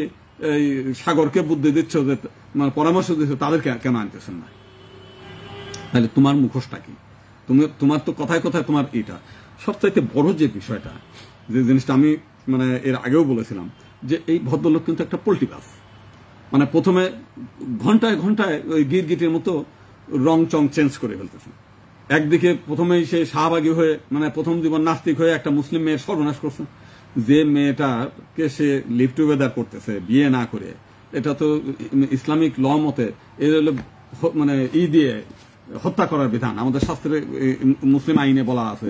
সাগরকে বুদ্ধি দিচ্ছ, যে মানে পরামর্শ দিচ্ছ তাদেরকে কেন আনতেছেন না। তাহলে তোমার মুখোশটা কি? তোমার তো কথায় কথায় তোমার এটা সবচাইতে বড় যে বিষয়টা, যে জিনিসটা আমি মানে এর আগেও বলেছিলাম, যে এই ভদ্রলোক কিন্তু একটা পল্টিবাস। মানে প্রথমে ঘন্টায় ঘন্টায় ওই গিরগিটির মতো রং চং চেঞ্জ করে ফেলতেছে। একদিকে প্রথমেই সে শাহবাগী হয়ে মানে প্রথম জীবন নাস্তিক হয়ে একটা মুসলিম মেয়ের সর্বনাশ করছে, যে মেয়েটাকে সে লিভ টুগেদার করতেছে বিয়ে না করে, এটা তো ইসলামিক ল মতে এর মানে দিয়ে হত্যা করার বিধান আমাদের শাস্ত্রে, মুসলিম আইনে বলা আছে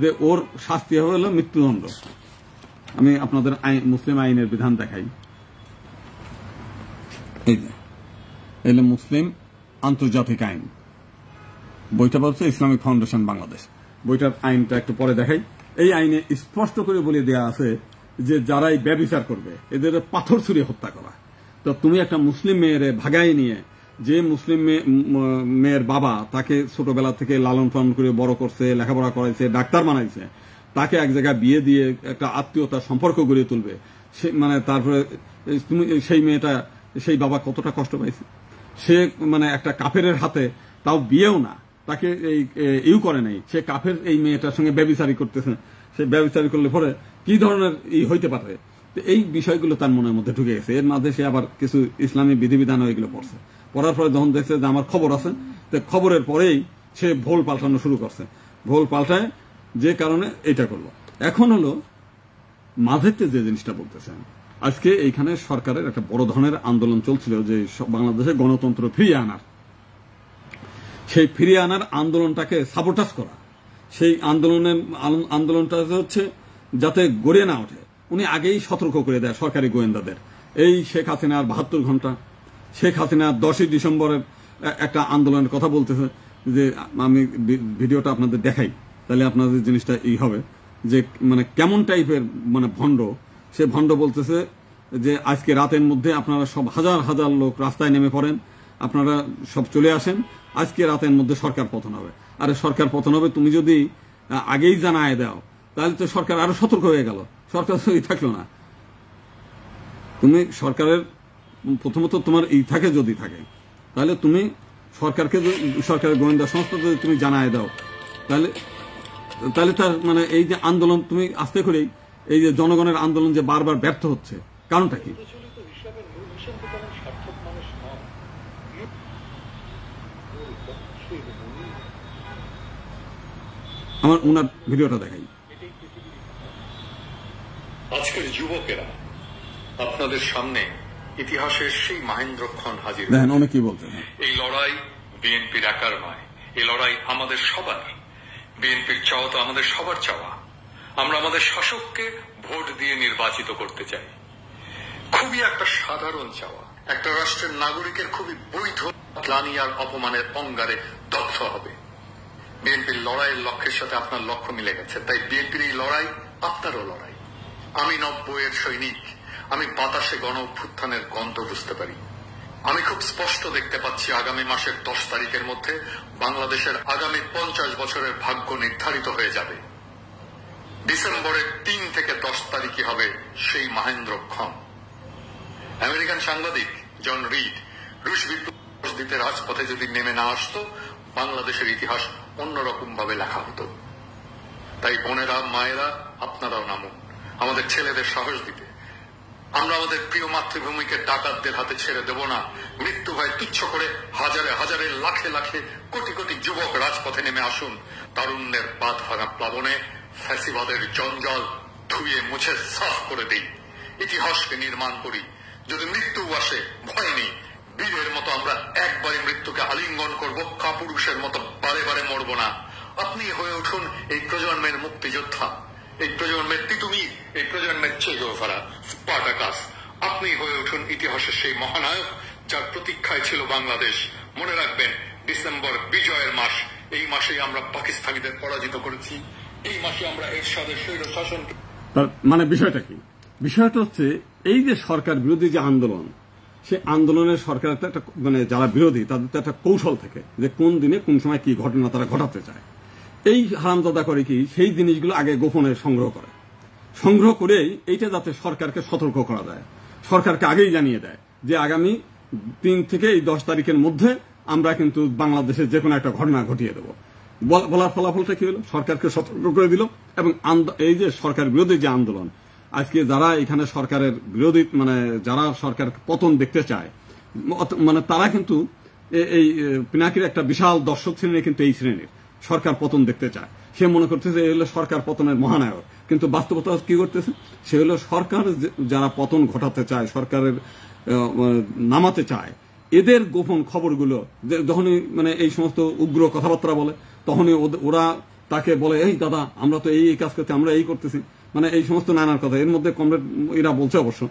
যে ওর শাস্তি হবে হলো মৃত্যুদণ্ড। আমি আপনাদের মুসলিম আইনের বিধান দেখাই। এই যে মুসলিম আন্তর্জাতিক আইন, বইটা বলছে ইসলামিক ফাউন্ডেশন বাংলাদেশ। বইটার আইনটা একটু পরে দেখাই। এই আইনে স্পষ্ট করে বলে দেওয়া আছে যে যারাই ব্যভিচার করবে এদের পাথর ছুঁড়ে হত্যা করা। তো তুমি একটা মুসলিম মেয়ের ভাগাই নিয়ে, যে মুসলিম মেয়ের বাবা তাকে ছোটবেলা থেকে লালন পালন করে বড় করছে, লেখাপড়া করাইছে, ডাক্তার বানাইছে, তাকে এক জায়গায় বিয়ে দিয়ে একটা আত্মীয়তার সম্পর্ক গড়ে তুলবে, সে মানে তারপরে তুমি সেই মেয়েটা, সেই বাবা কতটা কষ্ট পাইছে। সে মানে একটা কাফেরের হাতে, তাও বিয়েও না, তাকে ইউ করে নাই, সে কাফের এই মেয়েটার সঙ্গে ব্যভিচারী করতেছে। সে ব্যভিচারী করলে পরে কি ধরনের হইতে পারে, এই বিষয়গুলো তার মনের মধ্যে ঢুকে গেছে। এর মাঝে সে আবার কিছু ইসলামী বিধিবিধান এগুলো পড়ছে। পড়ার পরে যখন দেখছে যে আমার খবর আছে, তো খবরের পরেই সে ভোল পাল্টানো শুরু করছে। ভোল পাল্টায় যে কারণে এটা করলো। এখন হলো মাঝেতে যে জিনিসটা বলতেছেন, আজকে এইখানে সরকারের একটা বড় ধরনের আন্দোলন চলছিল যে বাংলাদেশে গণতন্ত্র ফিরিয়ে আনার, সেই ফিরিয়ে আনার আন্দোলনটাকে সাবোটাজ করা। সেই আন্দোলনটা হচ্ছে যাতে গড়ে না ওঠে, উনি আগেই সতর্ক করে দেয় সরকারি গোয়েন্দাদের। এই শেখ হাসিনার 72 ঘন্টা, শেখ হাসিনার 10ই ডিসেম্বরের একটা আন্দোলনের কথা বলতেছে, যে আমি ভিডিওটা আপনাদের দেখাই, তাহলে আপনাদের জিনিসটা হবে যে মানে কেমন টাইপের মানে ভণ্ড। সে ভণ্ড বলতেছে যে আজকে রাতের মধ্যে আপনারা সব হাজার হাজার লোক রাস্তায় নেমে পড়েন, আপনারা সব চলে আসেন, আজকে রাতের মধ্যে সরকার পতন হবে। আরে সরকার পতন হবে তুমি যদি আগেই জানায় দাও, তাহলে তো সরকার আরো সতর্ক হয়ে গেল, সরকার তো থাকলো না। তুমি সরকারের প্রথমত তোমার থাকে, যদি থাকে তাহলে তুমি সরকারকে, সরকারের গোয়েন্দা সংস্থা যদি তুমি জানায় দাও, তাহলে তার মানে এই যে আন্দোলন তুমি আস্তে করেই, এই যে জনগণের আন্দোলন যে বারবার ব্যর্থ হচ্ছে, কারণটা কি? আমার ওনার ভিডিওটা দেখাই। আজকের যুবকেরা আপনাদের সামনে ইতিহাসের সেই মহেন্দ্রক্ষণ হাজির। দেখেন অনেক কি বলতে। এই লড়াই বিএনপির একার নয়, এই লড়াই আমাদের সবার। বিএনপির চাওয়া তো আমাদের সবার চাওয়া। আমরা আমাদের শাসককে ভোট দিয়ে নির্বাচিত করতে চাই। খুবই একটা সাধারণ চাওয়া। একটা রাষ্ট্রের নাগরিকের খুবই বৈধ গ্লানি আর অপমানের অঙ্গারে দগ্ধ হবে। বিএনপির লড়াইয়ের লক্ষ্যের সাথে আপনার লক্ষ্য মিলে গেছে, তাই বিএনপির এই লড়াই আপনারও লড়াই। আমি 90-এর সৈনিক, আমি বাতাসে গণ অভ্যুত্থানের গন্ধ বুঝতে পারি। আমি খুব স্পষ্ট দেখতে পাচ্ছি আগামী মাসের 10 তারিখের মধ্যে বাংলাদেশের আগামী 50 বছরের ভাগ্য নির্ধারিত হয়ে যাবে। ডিসেম্বরের 3 থেকে 10 তারিখই হবে সেই মহেন্দ্রক্ষণ। আমেরিকান সাংবাদিক জন রিড রুশ বিপ্লব দিতে রাজপথে যদি নেমে না আসতো, বাংলাদেশের ইতিহাস অন্যরকম ভাবে লেখা হতো। তাই বোনেরা, মায়েরা, আপনারাও নামুন আমাদের ছেলেদের সাহস দিতে। আমরা আমাদের প্রিয় মাতৃভূমিকে ডাকাতদের হাতে ছেড়ে দেব না। মৃত্যু ভয় তুচ্ছ করে হাজারে হাজারে, লাখে লাখে, কোটি কোটি যুবক রাজপথে নেমে আসুন। তারুণ্যের বাঁধ ভাঙা প্লাবনে ফ্যাসিবাদের জঞ্জাল ধুয়ে মুছে সাফ করে দিই। ইতিহাসকে নির্মাণ করি। যদি মৃত্যু আসে ভয় নেই, বীরের মতো আমরা একবারই মৃত্যুকে আলিঙ্গন করব, কাপুরুষের মতো বারে বারে মরব না। আপনি হয়ে উঠুন এই প্রজন্মের মুক্তিযোদ্ধা, এই প্রজন্মের তিতুমির, এই প্রজন্মের চে গুয়েভারা, স্পার্টাকাস। আপনি হয়ে উঠুন ইতিহাসের সেই মহানায়ক যার প্রতীক্ষায় ছিল বাংলাদেশ। মনে রাখবেন, ডিসেম্বর বিজয়ের মাস। এই মাসেই আমরা পাকিস্তানিদের পরাজিত করেছি। এই মাসে আমরা এরশাদের স্বৈর শাসন। মানে বিষয়টা কি? বিষয়টা হচ্ছে এই যে সরকার বিরোধী যে আন্দোলন, সে আন্দোলনের সরকারের একটা মানে যারা বিরোধী তাদের তো একটা কৌশল থেকে যে কোন দিনে কোন সময় কি ঘটনা তারা ঘটাতে চায়। এই হারামজাদা করে কি সেই জিনিসগুলো আগে গোপনে সংগ্রহ করে, সংগ্রহ করে এইটা যাতে সরকারকে সতর্ক করা যায়, সরকারকে আগেই জানিয়ে দেয় যে আগামী 3 থেকে 10 তারিখের মধ্যে আমরা কিন্তু বাংলাদেশে যে কোনো একটা ঘটনা ঘটিয়ে দেব। বলার ফলাফলটা কি হলো? সরকারকে সতর্ক করে দিল। এবং এই যে সরকার বিরোধী যে আন্দোলন, আজকে যারা এখানে সরকারের বিরোধী মানে যারা সরকার পতন দেখতে চায়, মানে তারা কিন্তু এই পিনাকির একটা বিশাল দর্শক শ্রেণী কিন্তু এই শ্রেণীর সরকার পতন দেখতে চায়। সে মনে করতেছে এই হলো সরকার পতনের মহানায়ক, কিন্তু বাস্তবতা কি করতেছে? সে হলো সরকার যারা পতন ঘটাতে চায়, সরকারের নামাতে চায়, এদের গোপন খবরগুলো যখনই মানে এই সমস্ত উগ্র কথাবার্তা বলে, তখনই ওরা তাকে বলে, এই দাদা আমরা তো এই কাজ করতে, আমরা এই করতেছি, মানে এই সমস্ত নানার কথা। এর মধ্যে কমরেড এরা বলছে অবশ্য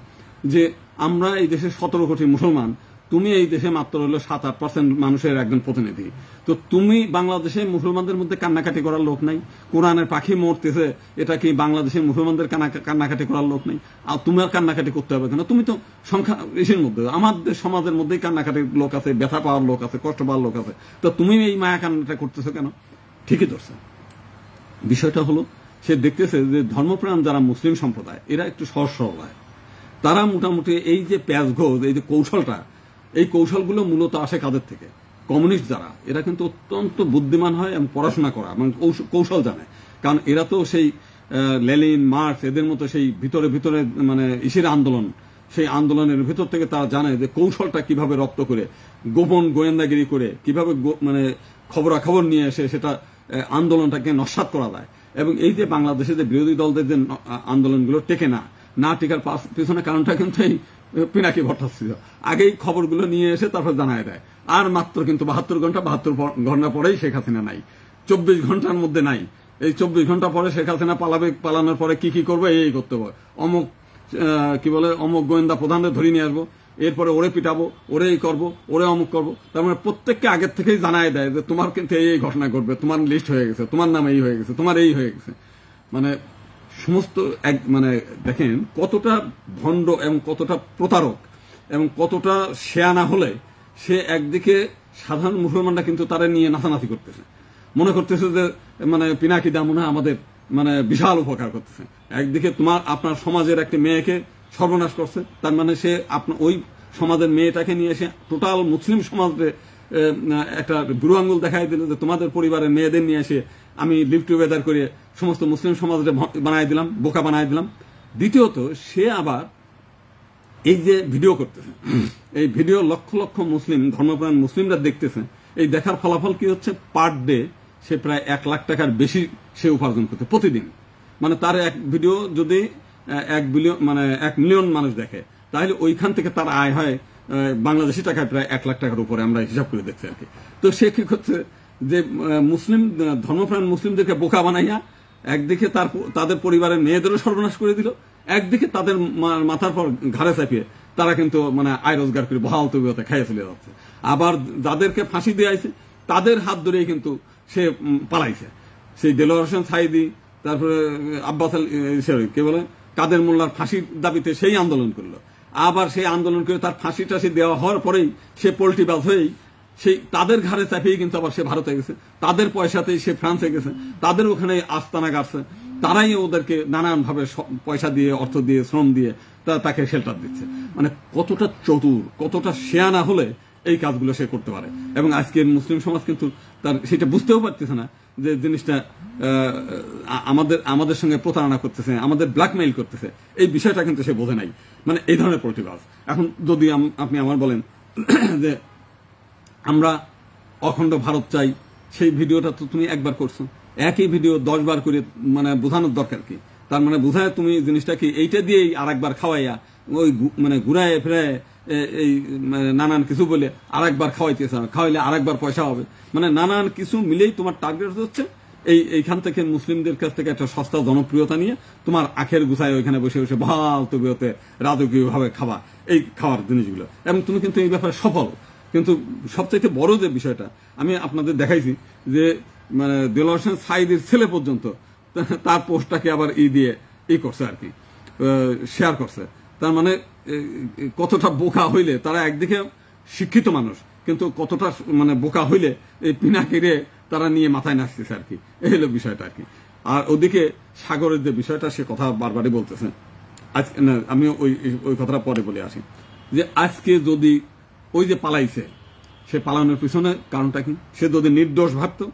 যে আমরা এই দেশের 17 কোটি মুসলমান, তুমি এই দেশে মাত্র হলো 7-8% মানুষের একজন প্রতিনিধি। তো তুমি বাংলাদেশে মুসলমানদের মধ্যে কান্নাকাটি করার লোক নাই? কোরআনের পাখি মরতেছে, এটা কি বাংলাদেশের মুসলমানদের কান্নাকাটি করার লোক নাই? আর তোমার কান্নাকাটি করতে হবে কেন? তুমি তো সংখ্যা বেশির মধ্যে, আমাদের সমাজের মধ্যেই কান্নাকাটির লোক আছে, ব্যথা পাওয়ার লোক আছে, কষ্ট পাওয়ার লোক আছে। তো তুমি এই মায়া কান্নাটা করতেছো কেন? ঠিকই ধরছে। বিষয়টা হলো সে দেখতেছে যে ধর্মপ্রাণ যারা মুসলিম সম্প্রদায় এরা একটু সহজ সরল হয়। তারা মোটামুটি এই যে প্যাঁচঘোষ, এই যে কৌশলটা, এই কৌশলগুলো মূলত আসে কাদের থেকে? কমিউনিস্ট যারা, এরা কিন্তু অত্যন্ত বুদ্ধিমান হয় এবং পড়াশোনা করা এবং কৌশল জানে। কারণ এরা তো সেই লেনিন, মার্কস এদের মতো সেই ভিতরে ভিতরে মানে ইসের আন্দোলন, সেই আন্দোলনের ভিতর থেকে তারা জানে যে কৌশলটা কিভাবে রপ্ত করে, গোপন গোয়েন্দাগিরি করে কিভাবে মানে খবরাখবর নিয়ে এসে সেটা আন্দোলনটাকে নস্যাৎ করা যায়। এবং এই যে বাংলাদেশে যে বিরোধী দলদের যে আন্দোলনগুলো টেকে না টেকার পিছনে কারণটা কিন্তু এই পিনাকি ভট্টাচার্য আগেই খবরগুলো নিয়ে এসে তারপর জানায় দেয়। আর মাত্র কিন্তু 72 ঘন্টা পরেই শেখ হাসিনা নাই, 24 ঘন্টার মধ্যে নাই। এই 24 ঘন্টা পরে শেখ হাসিনা পালানোর পরে কি করবো, এই করতে হবে, অমুক কি বলে অমুক গোয়েন্দা প্রধানদের ধরে নিয়ে আসবো, এরপরে ওরে পিটাবো, ওরে এই করবো, ওরে অমুক করবো। তার মানে প্রত্যেককে আগের থেকেই জানায় দেয় যে তোমার কিন্তু এই ঘটনা ঘটবে, তোমার লিস্ট হয়ে গেছে, তোমার নাম এই হয়ে গেছে, তোমার এই হয়ে গেছে। মানে সমস্ত মানে দেখেন কতটা ভণ্ড এবং কতটা প্রতারক এবং কতটা শেয়ানা হলে সে একদিকে সাধারণ মুসলমানরা কিন্তু তারা নিয়ে নাচানাচি করতেছে, মনে করতেছে যে মানে পিনাকি দা মনে হয় আমাদের মানে বিশাল উপকার করতেছে। একদিকে আপনার সমাজের একটি মেয়েকে সর্বনাশ করছে, তার মানে সে আপনার ওই সমাজের মেয়েটাকে নিয়ে এসে টোটাল মুসলিম সমাজে একটা বুড়ো আঙ্গুল দেখাই দিল যে তোমাদের পরিবারের মেয়েদের নিয়ে এসে আমি লিভ টুগেদার করে সমস্ত মুসলিম সমাজে বানাই দিলাম, বোকা বানাই দিলাম। দ্বিতীয়ত সে আবার এই যে ভিডিও করতেছে, এই ভিডিও লক্ষ লক্ষ মুসলিম ধর্মপ্রাণ মুসলিমরা দেখতেছে। এই দেখার ফলাফল কি হচ্ছে, পার ডে সে প্রায় 1 লাখ টাকার বেশি সে উপার্জন করতে প্রতিদিন। মানে তার এক ভিডিও যদি 1 মিলিয়ন মানুষ দেখে, তাহলে ওইখান থেকে তার আয় হয় বাংলাদেশি টাকায় প্রায় 1 লাখ টাকার উপরে, আমরা হিসাব করে দেখছি আর কি। তো সে কি করছে যে মুসলিম ধর্মপ্রাণ মুসলিমদেরকে বোকা বানাইয়া একদিকে তাদের পরিবারের মেয়েদেরও সর্বনাশ করে দিল, একদিকে তাদের মাথার পর ঘাড়ে চাপিয়ে তারা কিন্তু মানে আয় রোজগার করে বহাল তবিয়তে খাইয়ে চলে যাচ্ছে। আবার যাদেরকে ফাঁসি দিয়েছে তাদের হাত ধরেই কিন্তু সে পালাইছে। সেই দেলোয়ার হোসেন সাইদি, তারপরে আব্বাস কে বলে কাদের মোল্লার ফাঁসির দাবিতে সেই আন্দোলন করলো। আবার সেই আন্দোলন করে তার ফাঁসি টাসি দেওয়া হওয়ার পরেই সে পোল্ট্রিবাজ হয়েই সেই তাদের ঘাড়ে চাপিয়ে কিন্তু আবার সে ভারতে গেছে, তাদের পয়সাতেই সে ফ্রান্সে গেছে, তাদের ওখানে আস্তানা গাড়ছে, তারাই ওদেরকে নানানভাবে পয়সা দিয়ে, অর্থ দিয়ে, শ্রম দিয়ে তাকে শেল্টার দিচ্ছে। মানে কতটা চতুর, কতটা শেয়ানা হলে এই কাজগুলো সে করতে পারে। এবং আজকের মুসলিম সমাজ কিন্তু তার সেটা বুঝতেও পারতেছে না যে জিনিসটা আমাদের সঙ্গে প্রতারণা করতেছে, আমাদের ব্ল্যাকমেইল করতেছে, এই বিষয়টা কিন্তু সে বোঝে নাই। মানে এই ধরনের প্রতিবাদ। এখন যদি আপনি আমার বলেন যে আমরা অখণ্ড ভারত চাই, সেই ভিডিওটা তো তুমি একবার করছো, একই ভিডিও 10 বার করে মানে বোঝানোর দরকার কি? তার মানে বোঝায় তুমি জিনিসটা কি এইটা দিয়েই আরেকবার খাওয়াইয়া ওই মানে ঘুরায় ফেরায় এই নানান কিছু বলে আরেকবার খাওয়াইলে আরেকবার পয়সা হবে। মানে নানান কিছু মিলেই তোমার টার্গেট হচ্ছে এইখান থেকে মুসলিমদের কাছ থেকে একটা সস্তা জনপ্রিয়তা নিয়ে তোমার আখের গুছায় ওইখানে বসে বসে ভাল তবিয়তে রাজকীয় ভাবে খাওয়া, এই খাওয়ার জিনিসগুলো। এবং তুমি কিন্তু এই ব্যাপারে সফল। কিন্তু সবচেয়ে বড় যে বিষয়টা আমি আপনাদের দেখাইছি যে মানে দেলোয়ার হোসেন সাইদির ছেলে পর্যন্ত তার পোস্টটাকে আবার করছে আর কি, শেয়ার করছে। তার মানে কতটা বোকা হইলে তারা একদিকে শিক্ষিত মানুষ, কিন্তু কতটা মানে বোকা হইলে এই পিনাকিরে তারা নিয়ে মাথায় নাচতেছে আর কি, এই হলো বিষয়টা আর কি। আর ওদিকে সাগরের যে বিষয়টা সে কথা বারবারই বলতেছে। আজকে না, আমি ওই কথাটা পরে বলে আসি যে আজকে যদি ওই যে পালাইছে, সে পালানোর পিছনে কারণটা কি? সে যদি নির্দোষ ভাবতো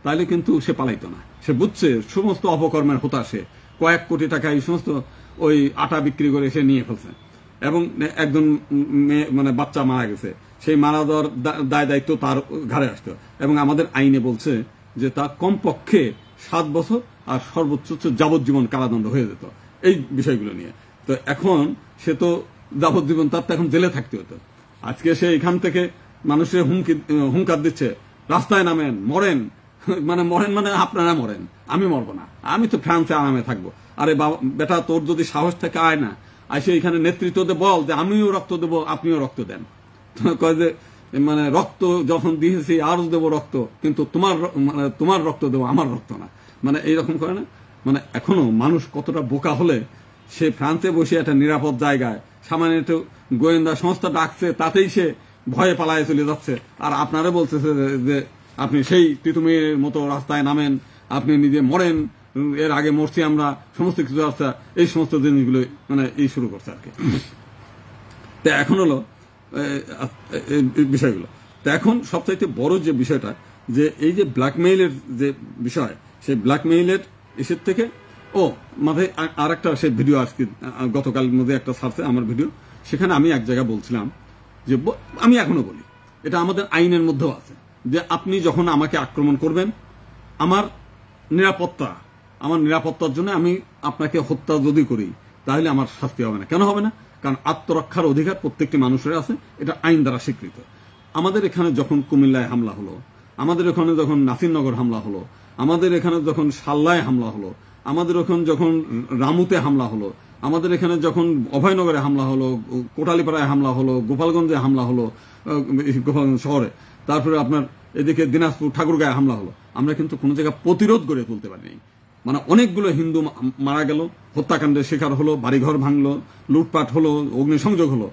তাহলে কিন্তু সে পালাইতো না। সে বুঝছে সমস্ত অপকর্মের হোতা, সে কয়েক কোটি টাকা এই সমস্ত ওই আটা বিক্রি করে সে নিয়ে ফেলছে। এবং একজন মেয়ে মানে বাচ্চা মারা গেছে, সেই মারা যাওয়ার দায় দায়িত্ব তার ঘাড়ে আসতো। এবং আমাদের আইনে বলছে যে তার কমপক্ষে 7 বছর আর সর্বোচ্চ যাবজ্জীবন কারাদণ্ড হয়ে যেত এই বিষয়গুলো নিয়ে। তো এখন সে তো যাবজ্জীবন, তার তো এখন জেলে থাকতে হতো। আজকে সে এখান থেকে মানুষের হুঙ্কার দিচ্ছে, রাস্তায় নামেন, মরেন। মরেন মানে আপনারা মরেন, আমি মরবো না, আমি তো ফ্রান্সে আরামে থাকবো। আরে বেটা, তোর যদি সাহস থেকে আয় না, আসে এখানে নেতৃত্ব দে, বল যে আমিও রক্ত দেবো, আপনিও রক্ত দেন। কয় যে মানে রক্ত যখন দিয়েছি আরো দেবো রক্ত, কিন্তু তোমার রক্ত দেবো, আমার রক্ত না, মানে এইরকম করে না। মানে এখনো মানুষ কতটা বোকা হলে সে ফ্রান্সে বসে একটা নিরাপদ জায়গায় সামান্য একটু গোয়েন্দা সংস্থা ডাকছে, তাতেই সে ভয়ে পালায় চলে যাচ্ছে। আর আপনারা বলতেছে যে আপনি সেই তিতুমির মতো রাস্তায় নামেন, আপনি নিজে মরেন, এর আগে মরছি আমরা, সমস্ত কিছু আছে, এই সমস্ত জিনিসগুলো মানে এই শুরু করছে আর কি। তো এখন হলো বিষয়গুলো। তো এখন সবচাইতে বড় যে বিষয়টা, যে এই যে ব্ল্যাকমেইলের যে বিষয়, সেই ব্ল্যাকমেইলের ইসের থেকে মাথায় আর একটা সে ভিডিও আজকে গতকাল মধ্যে একটা ছাড়ছে আমার ভিডিও, সেখানে আমি এক জায়গায় বলছিলাম যে আমি এখনো বলি, এটা আমাদের আইনের মধ্যেও আছে, যে আপনি যখন আমাকে আক্রমণ করবেন, আমার নিরাপত্তার জন্য আমি আপনাকে হত্যা যদি করি, তাহলে আমার শাস্তি হবে না। কেন হবে না? কারণ আত্মরক্ষার অধিকার প্রত্যেকটি মানুষের আছে, এটা আইন দ্বারা স্বীকৃত। আমাদের এখানে যখন কুমিল্লায় হামলা হলো, আমাদের ওখানে যখন নাসিরনগর হামলা হলো, আমাদের এখানে যখন সাল্লায় হামলা হলো, আমাদের ওখানে যখন রামুতে হামলা হলো, আমাদের এখানে যখন অভয়নগরে হামলা হলো, কোটালীপাড়ায় হামলা হলো, গোপালগঞ্জে হামলা হলো, গোপালগঞ্জ শহরে, তারপরে আপনার এদিকে দিনাজপুর ঠাকুরগাঁয়ে হামলা হলো, আমরা কিন্তু কোনো জায়গায় প্রতিরোধ গড়ে তুলতে পারিনি। মানে অনেকগুলো হিন্দু মারা গেল, হত্যাকাণ্ডের শিকার হলো, বাড়িঘর ভাঙলো, লুটপাট হলো, অগ্নিসংযোগ হলো।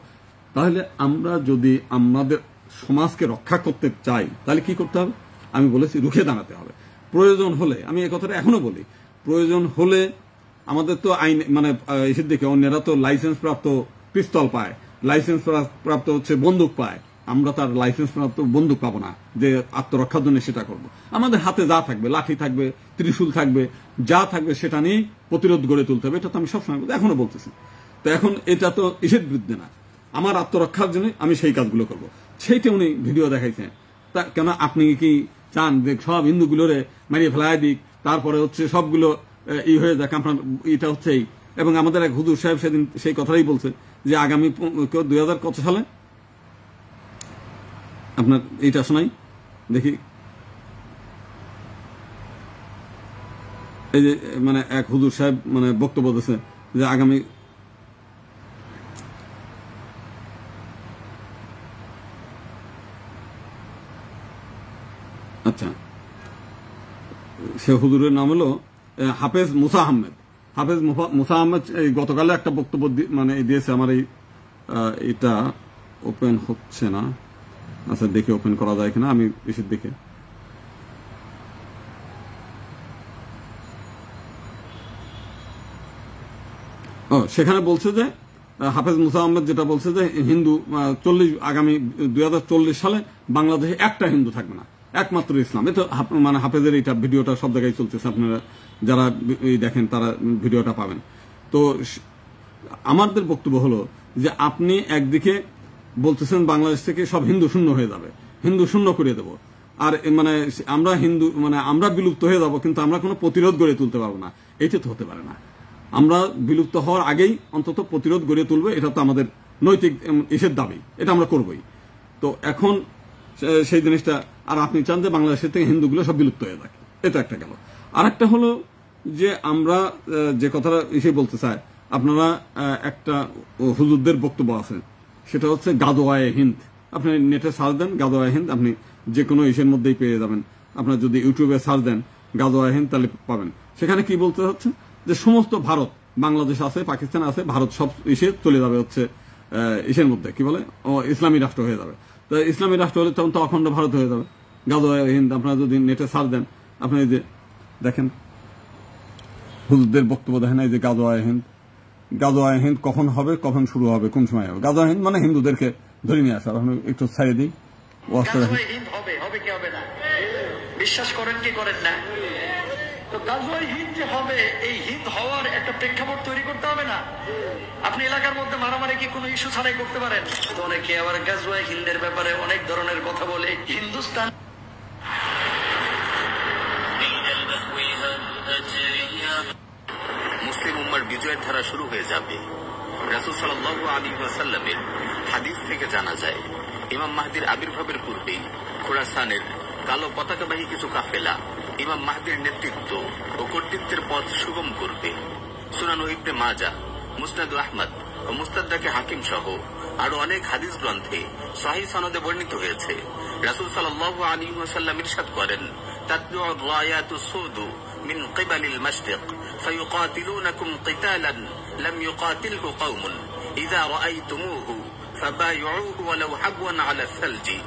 তাহলে আমরা যদি আমাদের সমাজকে রক্ষা করতে চাই, তাহলে কি করতে হবে? আমি বলেছি রুখে দাঁড়াতে হবে। প্রয়োজন হলে, আমি এই কথাটা এখনো বলি, প্রয়োজন হলে আমাদের তো আইন মানে এসের দিকে অন্যরা তো লাইসেন্স প্রাপ্ত পিস্তল পায়, লাইসেন্স প্রাপ্ত হচ্ছে বন্দুক পায়, আমরা তার লাইসেন্স প্রাপ্ত বন্দুক পাবো না যে আত্মরক্ষার জন্য সেটা করব। আমাদের হাতে যা থাকবে, লাঠি থাকবে, ত্রিশূল থাকবে, যা থাকবে সেটা নিয়ে প্রতিরোধ গড়ে তুলতে হবে। এটা তো আমি সবসময় এখনো বলতেছি। তো এখন এটা তো ইসের বিরুদ্ধে না, আমার আত্মরক্ষার জন্য আমি সেই কাজগুলো করব, সেইটা উনি ভিডিও দেখাইছেন। তা কেন আপনি কি চান যে সব হিন্দুগুলোরে মারিয়ে ফেলায় দিক, তারপরে হচ্ছে সবগুলো হয়ে যাক? আপনার এটা হচ্ছেই। এবং আমাদের এক হুজুর সাহেব সেদিন সেই কথাই বলছে যে আগামী 2000 কত সালে, আপনার এইটা শোনাই দেখি, এই যে মানে এক হুজুর সাহেব মানে বক্তব্য দিয়েছে যে আগামী আচ্ছা, সে হুজুরের নাম হলো হাফেজ মুসা আহমেদ। হাফেজ মুসা আহমেদ এই গতকালে একটা বক্তব্য মানে দিয়েছে। আমার এটা ওপেন হচ্ছে না, আচ্ছা দেখে ওপেন করা যায় কিনা, আমি এসের দিকে সেখানে বলছে যে হাফেজ মুসা আহমেদ যেটা বলছে যে হিন্দু আগামী 2040 সালে বাংলাদেশে একটা হিন্দু থাকবে না, একমাত্র ইসলাম। এটা মানে হাফেজের এটা ভিডিওটা সব জায়গায় চলতেছে, আপনারা যারা দেখেন তারা ভিডিওটা পাবেন। তো আমাদের বক্তব্য হলো যে আপনি একদিকে বলতেছেন বাংলাদেশ থেকে সব হিন্দু শূন্য হয়ে যাবে, হিন্দু শূন্য করে দেব, আর মানে আমরা হিন্দু মানে আমরা বিলুপ্ত হয়ে যাব, কিন্তু আমরা কোনো প্রতিরোধ গড়ে তুলতে পারবো না। এইটা তো হতে পারে না। আমরা বিলুপ্ত হওয়ার আগেই অন্তত প্রতিরোধ গড়ে তুলবো, এটা তো আমাদের নৈতিক ইসের দাবি, এটা আমরা করবই। তো এখন সেই জিনিসটা, আর আপনি চান যে বাংলাদেশের থেকে হিন্দুগুলো সব বিলুপ্ত হয়ে থাকে, এটা একটা গেল। আর একটা হলো যে আমরা যে কথাটা এসে বলতে চাই, আপনারা একটা হুজুরদের বক্তব্য আছে, সেটা হচ্ছে গাদোয়ায়ে হিন্দ। আপনি নেটে সার্চ দেন গাদোয়ায়ে হিন্দ, আপনি যে কোনো ইসের মধ্যেই পেয়ে যাবেন। আপনার যদি ইউটিউবে সার্চ দেন গাদোয়ায়ে হিন্দ, তাহলে পাবেন। সেখানে কি বলতে হচ্ছে যে সমস্ত ভারত, বাংলাদেশ আছে, পাকিস্তান আছে, ভারত সব ইসে চলে যাবে হচ্ছে ইসের মধ্যে, কি বলে, ইসলামী রাষ্ট্র হয়ে যাবে। তো ইসলামী রাষ্ট্র হলে তখন তো অখণ্ড ভারত হয়ে যাবে। গাদোয়ায়ে হিন্দ আপনারা যদি নেটে সার্চ দেন, আপনি যে দেখেন হুজুরদের বক্তব্য দেখেন, এই যে গাদোয়ায়ে হিন্দ, গাদোয়ায়ে হিন্দ কখন হবে, কখন শুরু হবে, কোন সময় হবে। গাদোয়ায়ে হিন্দ মানে হিন্দুদেরকে ধরে নিয়ে আসা। একটু ছাড়িয়ে দিই, বিশ্বাস করেন কি করেন না, তো গাজওয়ায়ে হিন্দ যে হবে, এই হিন্দ হওয়ার একটা প্রেক্ষাপট তৈরি করতে হবে না? আপনি এলাকার মধ্যে মারামারি কি কোনো ইস্যু ছাড়াই করতে পারেন? তো অনেকে আবার গাজওয়ায়ে হিন্দের ব্যাপারে অনেক ধরনের কথা বলে। হিন্দুস্তান মুসলিম উম্মার বিজয়ের ধারা শুরু হয়ে যাবে। রাসূল সাল্লাল্লাহু আলাইহি ওয়াসাল্লামের হাদিস থেকে জানা যায়, ইমাম মাহদির আবির্ভাবের পূর্বেই খোরাসানের কালো পতাকাবাহী কিছু কাফেলা ইমাম মাহদির নেতৃত্ব ও কর্তৃত্বের পথ সুগম করবে। সুনান ইবনে মাজাহ, মুসনাদ আহমদ ও মুস্তাদরাকে হাকিম সহ আরো অনেক হাদিস গ্রন্থে সহিহ সনদে বর্ণিত হয়েছে। রাসূল সাল্লাল্লাহু আলাইহি ওয়াসাল্লাম ইরশাদ করেন, তাতলু'u রায়াতু সুদু মিন কিবালিল মাশরিক ফায়ুকাতিলুনাকুম কিতালান লাম ইউকাতিলহু কওমুন ইযা রাআইতুমুহু ফাবায়ুহু ওয়ালাউ হাবওয়ান আলা সালজি।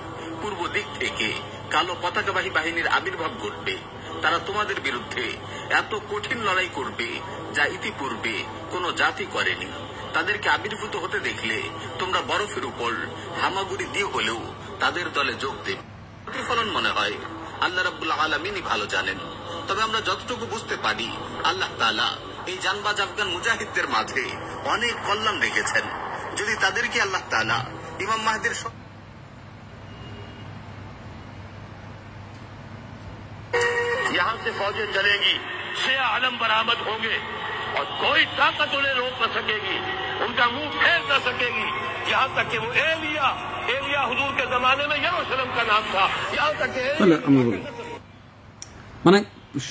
পূর্ব দিক থেকে কালো পতাকাবাহী বাহিনীর আবির্ভাব ঘটবে। তারা তোমাদের বিরুদ্ধে এত কঠিন লড়াই করবে যা ইতিপূর্বে কোন জাতি করেনি। তাদেরকে আবির্ভূত হতে দেখলে তোমরা বরফের উপর হামাগুড়ি দিয়ে হলেও তাদের দলে যোগ দেবে। প্রতিফলন মনে হয় আল্লাহ রাব্বুল আলামিনই ভালো জানেন। তবে আমরা যতটুকু বুঝতে পারি, আল্লাহ তাআলা এই জানবাজ আফগান মুজাহিদদের মাঝে অনেক কল্যাণ রেখেছেন। যদি তাদেরকে আল্লাহ তাআলা ইমাম মাহদির यहाँ से फौजें चलेगी, 6 आलम बरामद होंगे और कोई ताकत उन्हें रोक न सकेगी, उनका मुंह फेर न सकेगी। यहाँ तक कि वो एलिया हुजूर के जमाने में यरूशलेम का नाम था। यहाँ तक कि মানে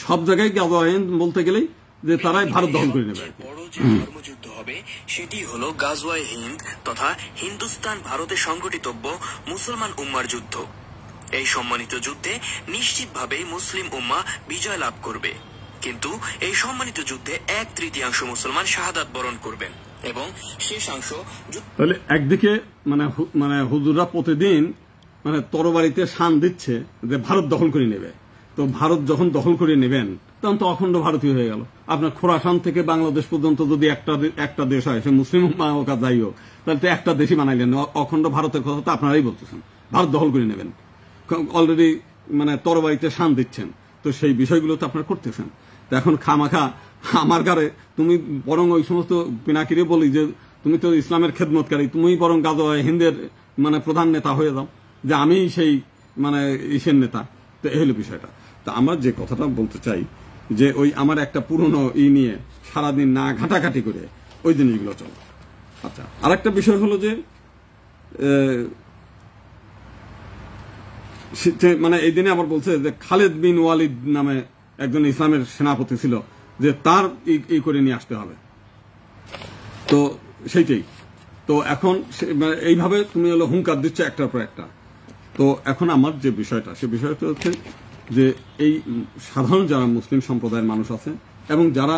সব জায়গায় গাজওয়াইন বলতে গেলেই যে তারাই ভারত দখল করে নেবে। বড় যে ধর্মযুদ্ধ হবে সেটি হলো গাজওয়ায়ে হিন্দ তথা হিন্দুস্তান ভারতে সংঘটিতব্য মুসলমান উম্মার যুদ্ধ। এই সম্মানিত যুদ্ধে নিশ্চিতভাবে মুসলিম উম্মাহ বিজয় লাভ করবে, কিন্তু এই সম্মানিত যুদ্ধে 1/3 মুসলমান শাহাদাত বরণ করবেন এবং শেষাংশ। তাহলে একদিকে মানে হুজুররা প্রতিদিন তরবারিতে শান দিচ্ছে যে ভারত দখল করে নেবে। তো ভারত যখন দখল করে নেবেন তখন তো অখণ্ড ভারতীয় হয়ে গেল। আপনার খোরাসান থেকে বাংলাদেশ পর্যন্ত যদি একটা দেশ হয়, সে মুসলিম যাই হোক, তাহলে তো একটা দেশই বানাইলেন। অখণ্ড ভারতের কথা তো আপনারাই বলতেছেন, ভারত দখল করে নেবেন। অলরেডি তরবারিতে শান দিচ্ছেন, তো সেই বিষয়গুলো তো আপনারা করতেছেন। তো এখন খামাখা আমার গারে তুমি বরং ওই সমস্ত পিনাকিরে বলি যে তুমি তো ইসলামের খেদমতকারী, তুমি বরং গাজওয়ায়ে হিন্দের প্রধান নেতা হয়ে যাও, যে আমি সেই ইসের নেতা। তো এই হলো বিষয়টা। তা আমার যে কথাটা বলতে চাই যে ওই আমার একটা পুরনো নিয়ে সারাদিন না ঘাটাঘাটি করে ওই জিনিসগুলো চলে। আচ্ছা, আর একটা বিষয় হলো যে এই দিনে আবার বলছে যে খালেদ বিন ওয়ালিদ নামে একজন ইসলামের সেনাপতি ছিল, যে তার এই করে নিয়ে আসতে হবে। তো সেইটাই তো এখন এইভাবে তুমি হলো হুঙ্কার দিচ্ছ একটার পর একটা। তো এখন আমার যে বিষয়টা, সে বিষয়টা হচ্ছে যে এই সাধারণ যারা মুসলিম সম্প্রদায়ের মানুষ আছে এবং যারা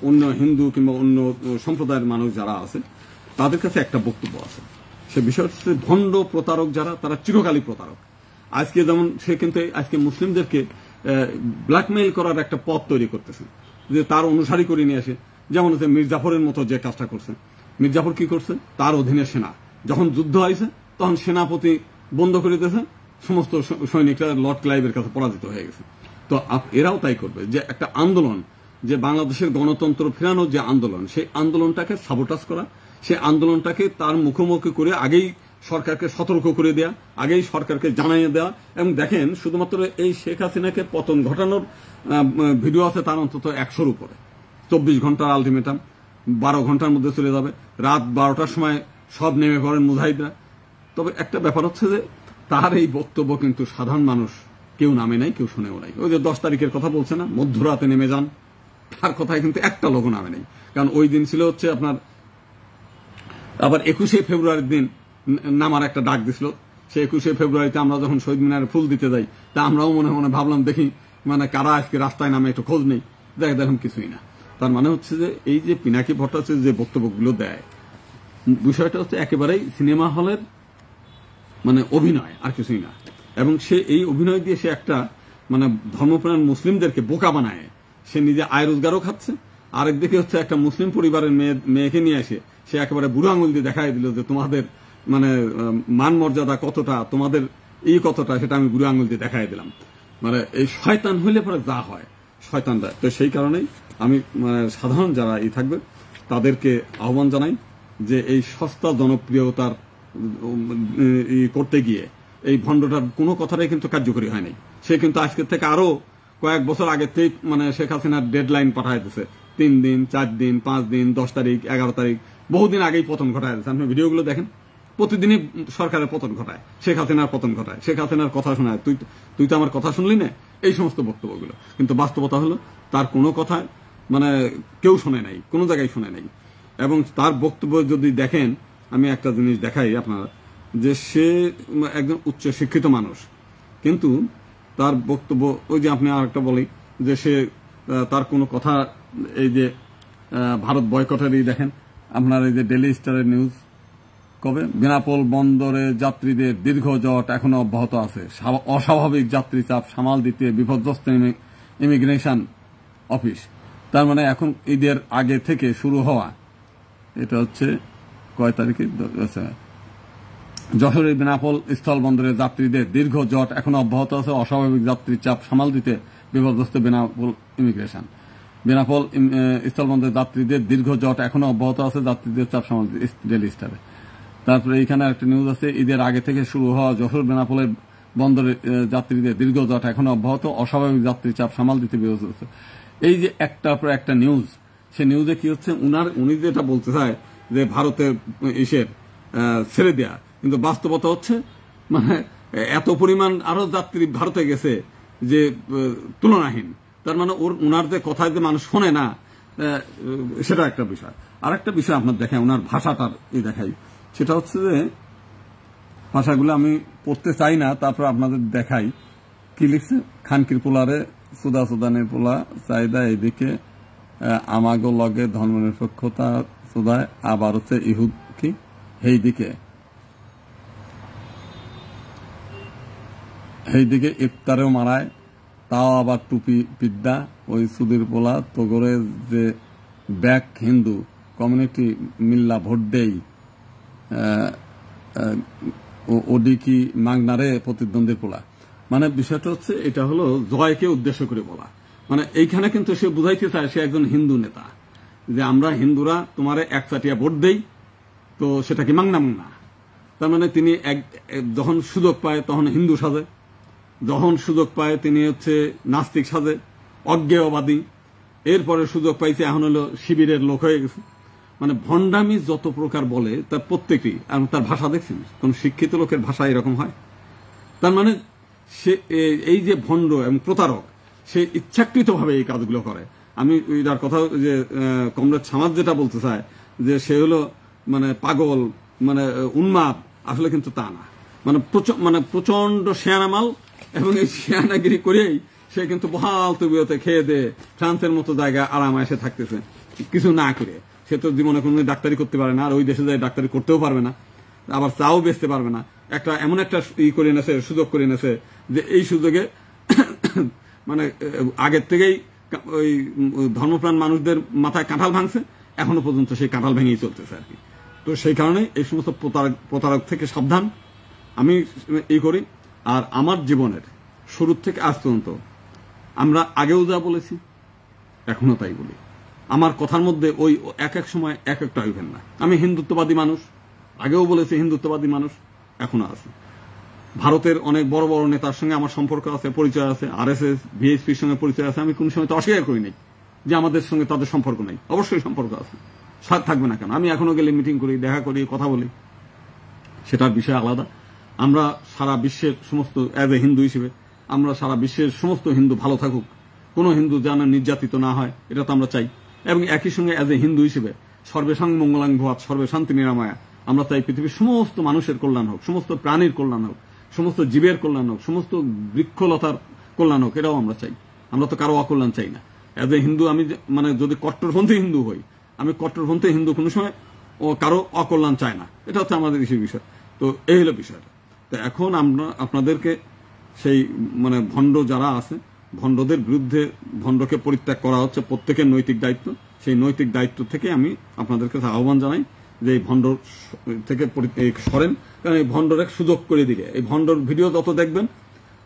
অন্য হিন্দু কিংবা অন্য সম্প্রদায়ের মানুষ যারা আছে, তাদের কাছে একটা বক্তব্য আছে। সে বিষয় হচ্ছে ভণ্ড প্রতারক যারা, তারা চিরকালই প্রতারক। আজকে যেমন সে কিন্তু আজকে মুসলিমদেরকে ব্ল্যাকমেইল করার একটা পথ তৈরি করতেছে, যে তার অনুসারী করে নিয়ে আসে। যেমন হচ্ছে মির্জাফরের মতো যে কাজটা করছে। মির্জাফর কি করছে, তার অধীনে সেনা যখন যুদ্ধ হয়েছে তখন সেনাপতি বন্ধ করে দিয়েছে, সমস্ত সৈনিকরা লর্ড ক্লাইভের কাছে পরাজিত হয়ে গেছে। তো এরাও তাই করবে, যে একটা আন্দোলন, যে বাংলাদেশের গণতন্ত্র ফেরানোর যে আন্দোলন, সেই আন্দোলনটাকে সাবোটাজ করা, সেই আন্দোলনটাকে তার মুখোমুখি করে আগেই সরকারকে সতর্ক করে দেয়া, আগেই সরকারকে জানিয়ে দেওয়া। এবং দেখেন, শুধুমাত্র এই শেখ হাসিনাকে পতন ঘটানোর ভিডিও আছে তার অন্তত 100-র উপরে। 24 ঘন্টার আলটিমেটাম, 12 ঘন্টার মধ্যে চলে যাবে। রাত 12টার সময় সব নেমে পড়েন মুজাহিদরা। তবে একটা ব্যাপার হচ্ছে যে তার এই বক্তব্য কিন্তু সাধারণ মানুষ কেউ নামে নাই, কেউ শুনেও নাই। ওই যে 10 তারিখের কথা বলছে না, মধ্যরাতে নেমে যান, তার কথায় কিন্তু একটা লোক নামে নাই। কারণ ওই দিন ছিল হচ্ছে আপনার আবার 21শে ফেব্রুয়ারির দিন নামার একটা ডাক দিছিল। সে 21শে ফেব্রুয়ারিতে আমরা যখন শহীদ মিনারে ফুল দিতে যাই, তা আমরাও মনে মনে ভাবলাম দেখি কারা আজকে রাস্তায় নামে একটু খোঁজ নেই, দেখলাম কিছুই না। তার মানে হচ্ছে যে এই যে পিনাকি ভট্টাচার্য যে বক্তব্যগুলো দেয়, বিষয়টা হচ্ছে একেবারেই সিনেমা হলের অভিনয়, আর কিছুই না। এবং সে এই অভিনয় দিয়ে সে একটা ধর্মপ্রাণ মুসলিমদেরকে বোকা বানায়। সে নিজে আয় রোজগারও খাচ্ছে, আরেকদিকে হচ্ছে একটা মুসলিম পরিবারের মেয়েকে নিয়ে এসে সে একেবারে বুড়ো আঙুল দিয়ে দেখাই দিল যে তোমাদের মান মর্যাদা কতটা, তোমাদের কতটা, সেটা আমি বুড়ো আঙুল দিয়ে দেখাই দিলাম। এই শয়তান হইলে পরে যা হয় শয়তানরা। তো সেই কারণেই আমি সাধারণ যারা থাকবে তাদেরকে আহ্বান জানাই যে এই সস্তা জনপ্রিয়তার করতে গিয়ে এই ভণ্ডটার কোনো কথাটাই কিন্তু কার্যকরী হয় নাই। সে কিন্তু আজকের থেকে আরো কয়েক বছর আগে থেকে শেখ হাসিনার ডেডলাইন পাঠাই দিচ্ছে, 3 দিন, 4 দিন, 5 দিন, 10 তারিখ, 11 তারিখ, বহুদিন আগেই পতন ঘটায় দিচ্ছে। আপনি ভিডিওগুলো দেখেন, প্রতিদিনই সরকারের পতন ঘটায়, শেখ হাসিনার পতন ঘটায়, শেখ হাসিনার কথা শোনায়, তুই তো আমার কথা শুনলি না, এই সমস্ত বক্তব্যগুলো। কিন্তু বাস্তবতা হলো তার কোনো কথা কেউ শোনে নাই, কোনো জায়গায় শোনে নাই। এবং তার বক্তব্য যদি দেখেন, আমি একটা জিনিস দেখাই আপনারা, যে সে একজন উচ্চ শিক্ষিত মানুষ, কিন্তু তার বক্তব্য ওই যে আপনি আর একটা বলি যে সে তার কোনো কথা, এই যে ভারত বয়কটেরই দেখেন আপনার এই যে ডেইলি স্টারের নিউজ, কবে বেনাপোল বন্দরে যাত্রীদের দীর্ঘ জট এখনো অব্যাহত আছে, অস্বাভাবিক যাত্রী চাপ সামাল দিতে বিপর্যস্ত ইমিগ্রেশন অফিস। তার মানে এখন ঈদের আগে থেকে শুরু হওয়া, এটা হচ্ছে কয় তারিখে, যশোরের বেনাপোল স্থলবন্দরের যাত্রীদের দীর্ঘ জট এখনো অব্যাহত আছে, অস্বাভাবিক যাত্রী চাপ সামাল দিতে বিপর্যস্ত বেনাপোল ইমিগ্রেশন। বেনাপোল স্থলবন্দরের যাত্রীদের দীর্ঘ জট এখনো অব্যাহত আছে, যাত্রীদের চাপ সামাল দিতে, ডেইলি স্টারে। তারপরে এইখানে একটা নিউজ আছে, ঈদের আগে থেকে শুরু হওয়া যশোর বেনাপোলের বন্দরের যাত্রীদের দীর্ঘ জট এখনো অব্যাহত, অস্বাভাবিক যাত্রী চাপ সামাল দিতে বিপর্যস্ত হচ্ছে। এই যে একটার পর একটা নিউজ, সে নিউজে কি হচ্ছে, উনি যেটা বলতে চায় যে ভারতের ইসের ছেড়ে দেয়া, কিন্তু বাস্তবতা হচ্ছে মানে এত পরিমাণ আরো যাত্রী ভারতে গেছে যে তুলনাহীন। তার মানে উনার যে কথায় যে মানুষ শোনে না, সেটা একটা বিষয়। আর একটা বিষয় আপনার দেখায়, ওনার ভাষাটার দেখাই, সেটা হচ্ছে যে ভাষাগুলো আমি পড়তে চাই না, তারপর আপনাদের দেখাই কি লিখছে। খানকির পোলারে সুদানের পোলা চাহিদা, এইদিকে আমাগো লগে ধর্মনিরপেক্ষতা সুদায়, আবার হচ্ছে ইহুদ কি এইদিকে ইফতারেও মারায়, তাও আবার টুপি বিদ্যা। ওই সুদীর পোলা তোগরে যে ব্যাক হিন্দু কমিউনিটি মিল্লা ভোট দেই, ওডি কি মাগনারে প্রতিদ্বন্দ্বীর পোলা। মানে বিষয়টা হচ্ছে এটা হলো জয়কে উদ্দেশ্য করে বলা। মানে এইখানে কিন্তু সে বুঝাইতে চায় সে একজন হিন্দু নেতা, যে আমরা হিন্দুরা তোমারে একচাটিয়া ভোট দেই, তো সেটা কি মাংনা। তার মানে তিনি যখন সুযোগ পায় তখন হিন্দু সাজে, যখন সুযোগ পায় তিনি হচ্ছে নাস্তিক সাজে, অজ্ঞেয়বাদী। এরপরে সুযোগ পাইছে এখন হলো শিবিরের লোক হয়ে গেছে। মানে ভণ্ডামি যত প্রকার বলে তার প্রত্যেকটি, তার ভাষা দেখছেন, কোন শিক্ষিত লোকের ভাষা এরকম হয়? তার মানে সে এই যে ভণ্ড এবং প্রতারক, সে ইচ্ছাকৃতভাবে এই কাজগুলো করে। আমি তার কথা যে কমরেড সামাদ যেটা বলতে চায় যে সে হলো মানে পাগল, মানে উন্মাদ, আসলে কিন্তু তা না। মানে প্রচন্ড শেয়ানামাল, এবং এই শেয়ানাগিরি করেই সে কিন্তু বহাল তবিয়তে খেয়ে দে ফ্রান্সের মতো জায়গায় আরাম এসে থাকতেছে কিছু না করে। সে তো জীবনে কোনো ডাক্তারি করতে পারে না, আর ওই দেশে যায় ডাক্তারি করতেও পারবে না, আবার চাও বেচতে পারবে না। এমন একটা করে নেছে, সুযোগ করে নেছে, যে এই সুযোগে মানে আগের থেকেই ওই ধর্মপ্রাণ মানুষদের মাথায় কাঁঠাল ভাঙছে, এখনো পর্যন্ত সেই কাঁঠাল ভেঙেই চলতেছে আর কি। তো সেই কারণে এই সমস্ত প্রতারক থেকে সাবধান আমি এই করি। আর আমার জীবনের শুরু থেকে আজ পর্যন্ত আমরা আগেও যা বলেছি এখনো তাই বলি। আমার কথার মধ্যে ওই এক সময় এক একটা হইবেন না। আমি হিন্দুত্ববাদী মানুষ, আগেও বলেছি হিন্দুত্ববাদী মানুষ, এখনো আছে। ভারতের অনেক বড় বড় নেতার সঙ্গে আমার সম্পর্ক আছে, পরিচয় আছে, RSS VHPর সঙ্গে পরিচয় আছে। আমি কোন সময় তো অস্বীকার করি নাই যে আমাদের সঙ্গে তাদের সম্পর্ক নাই, অবশ্যই সম্পর্ক আছে, থাকবে না কেন। আমি এখনো গেলে মিটিং করি, দেখা করি, কথা বলি, সেটার বিষয় আলাদা। আমরা সারা বিশ্বের সমস্ত অ্যাজ এ হিন্দু হিসেবে আমরা সারা বিশ্বের সমস্ত হিন্দু ভালো থাকুক, কোনো হিন্দু যেন নির্যাতিত না হয়, এটা তো আমরা চাই। এবং একই সঙ্গে অ্যাজ এ হিন্দু হিসেবে সর্বেসং মঙ্গলাং ভুয়াৎ সর্বে শান্তি নিরাময়া, আমরা চাই পৃথিবীর সমস্ত মানুষের কল্যাণ হোক, সমস্ত প্রাণীর কল্যাণ হোক, সমস্ত জীবের কল্যাণ হোক, সমস্ত বৃক্ষলতার কল্যাণ হোক, এটাও আমরা চাই। আমরা তো কারো অকল্যাণ চাই না। অ্যাজ এ হিন্দু আমি মানে যদি কট্টরপন্থী হিন্দু হই, আমি কট্টরপন্থী হিন্দু কোনো সময় কারো অকল্যাণ চায় না, এটা হচ্ছে আমাদের বিষয়। তো এই হলো বিষয়টা। তো এখন আমরা আপনাদেরকে সেই মানে ভণ্ড যারা আছে, ভণ্ডদের বিরুদ্ধে, ভণ্ডকে পরিত্যাগ করা হচ্ছে প্রত্যেকের নৈতিক দায়িত্ব। সেই নৈতিক দায়িত্ব থেকে আমি আপনাদের কাছে আহ্বান জানাই যে এই ভণ্ড থেকে সরেন, কারণ এই ভণ্ডর এক সুযোগ করে দিলে, এই ভণ্ডর ভিডিও যত দেখবেন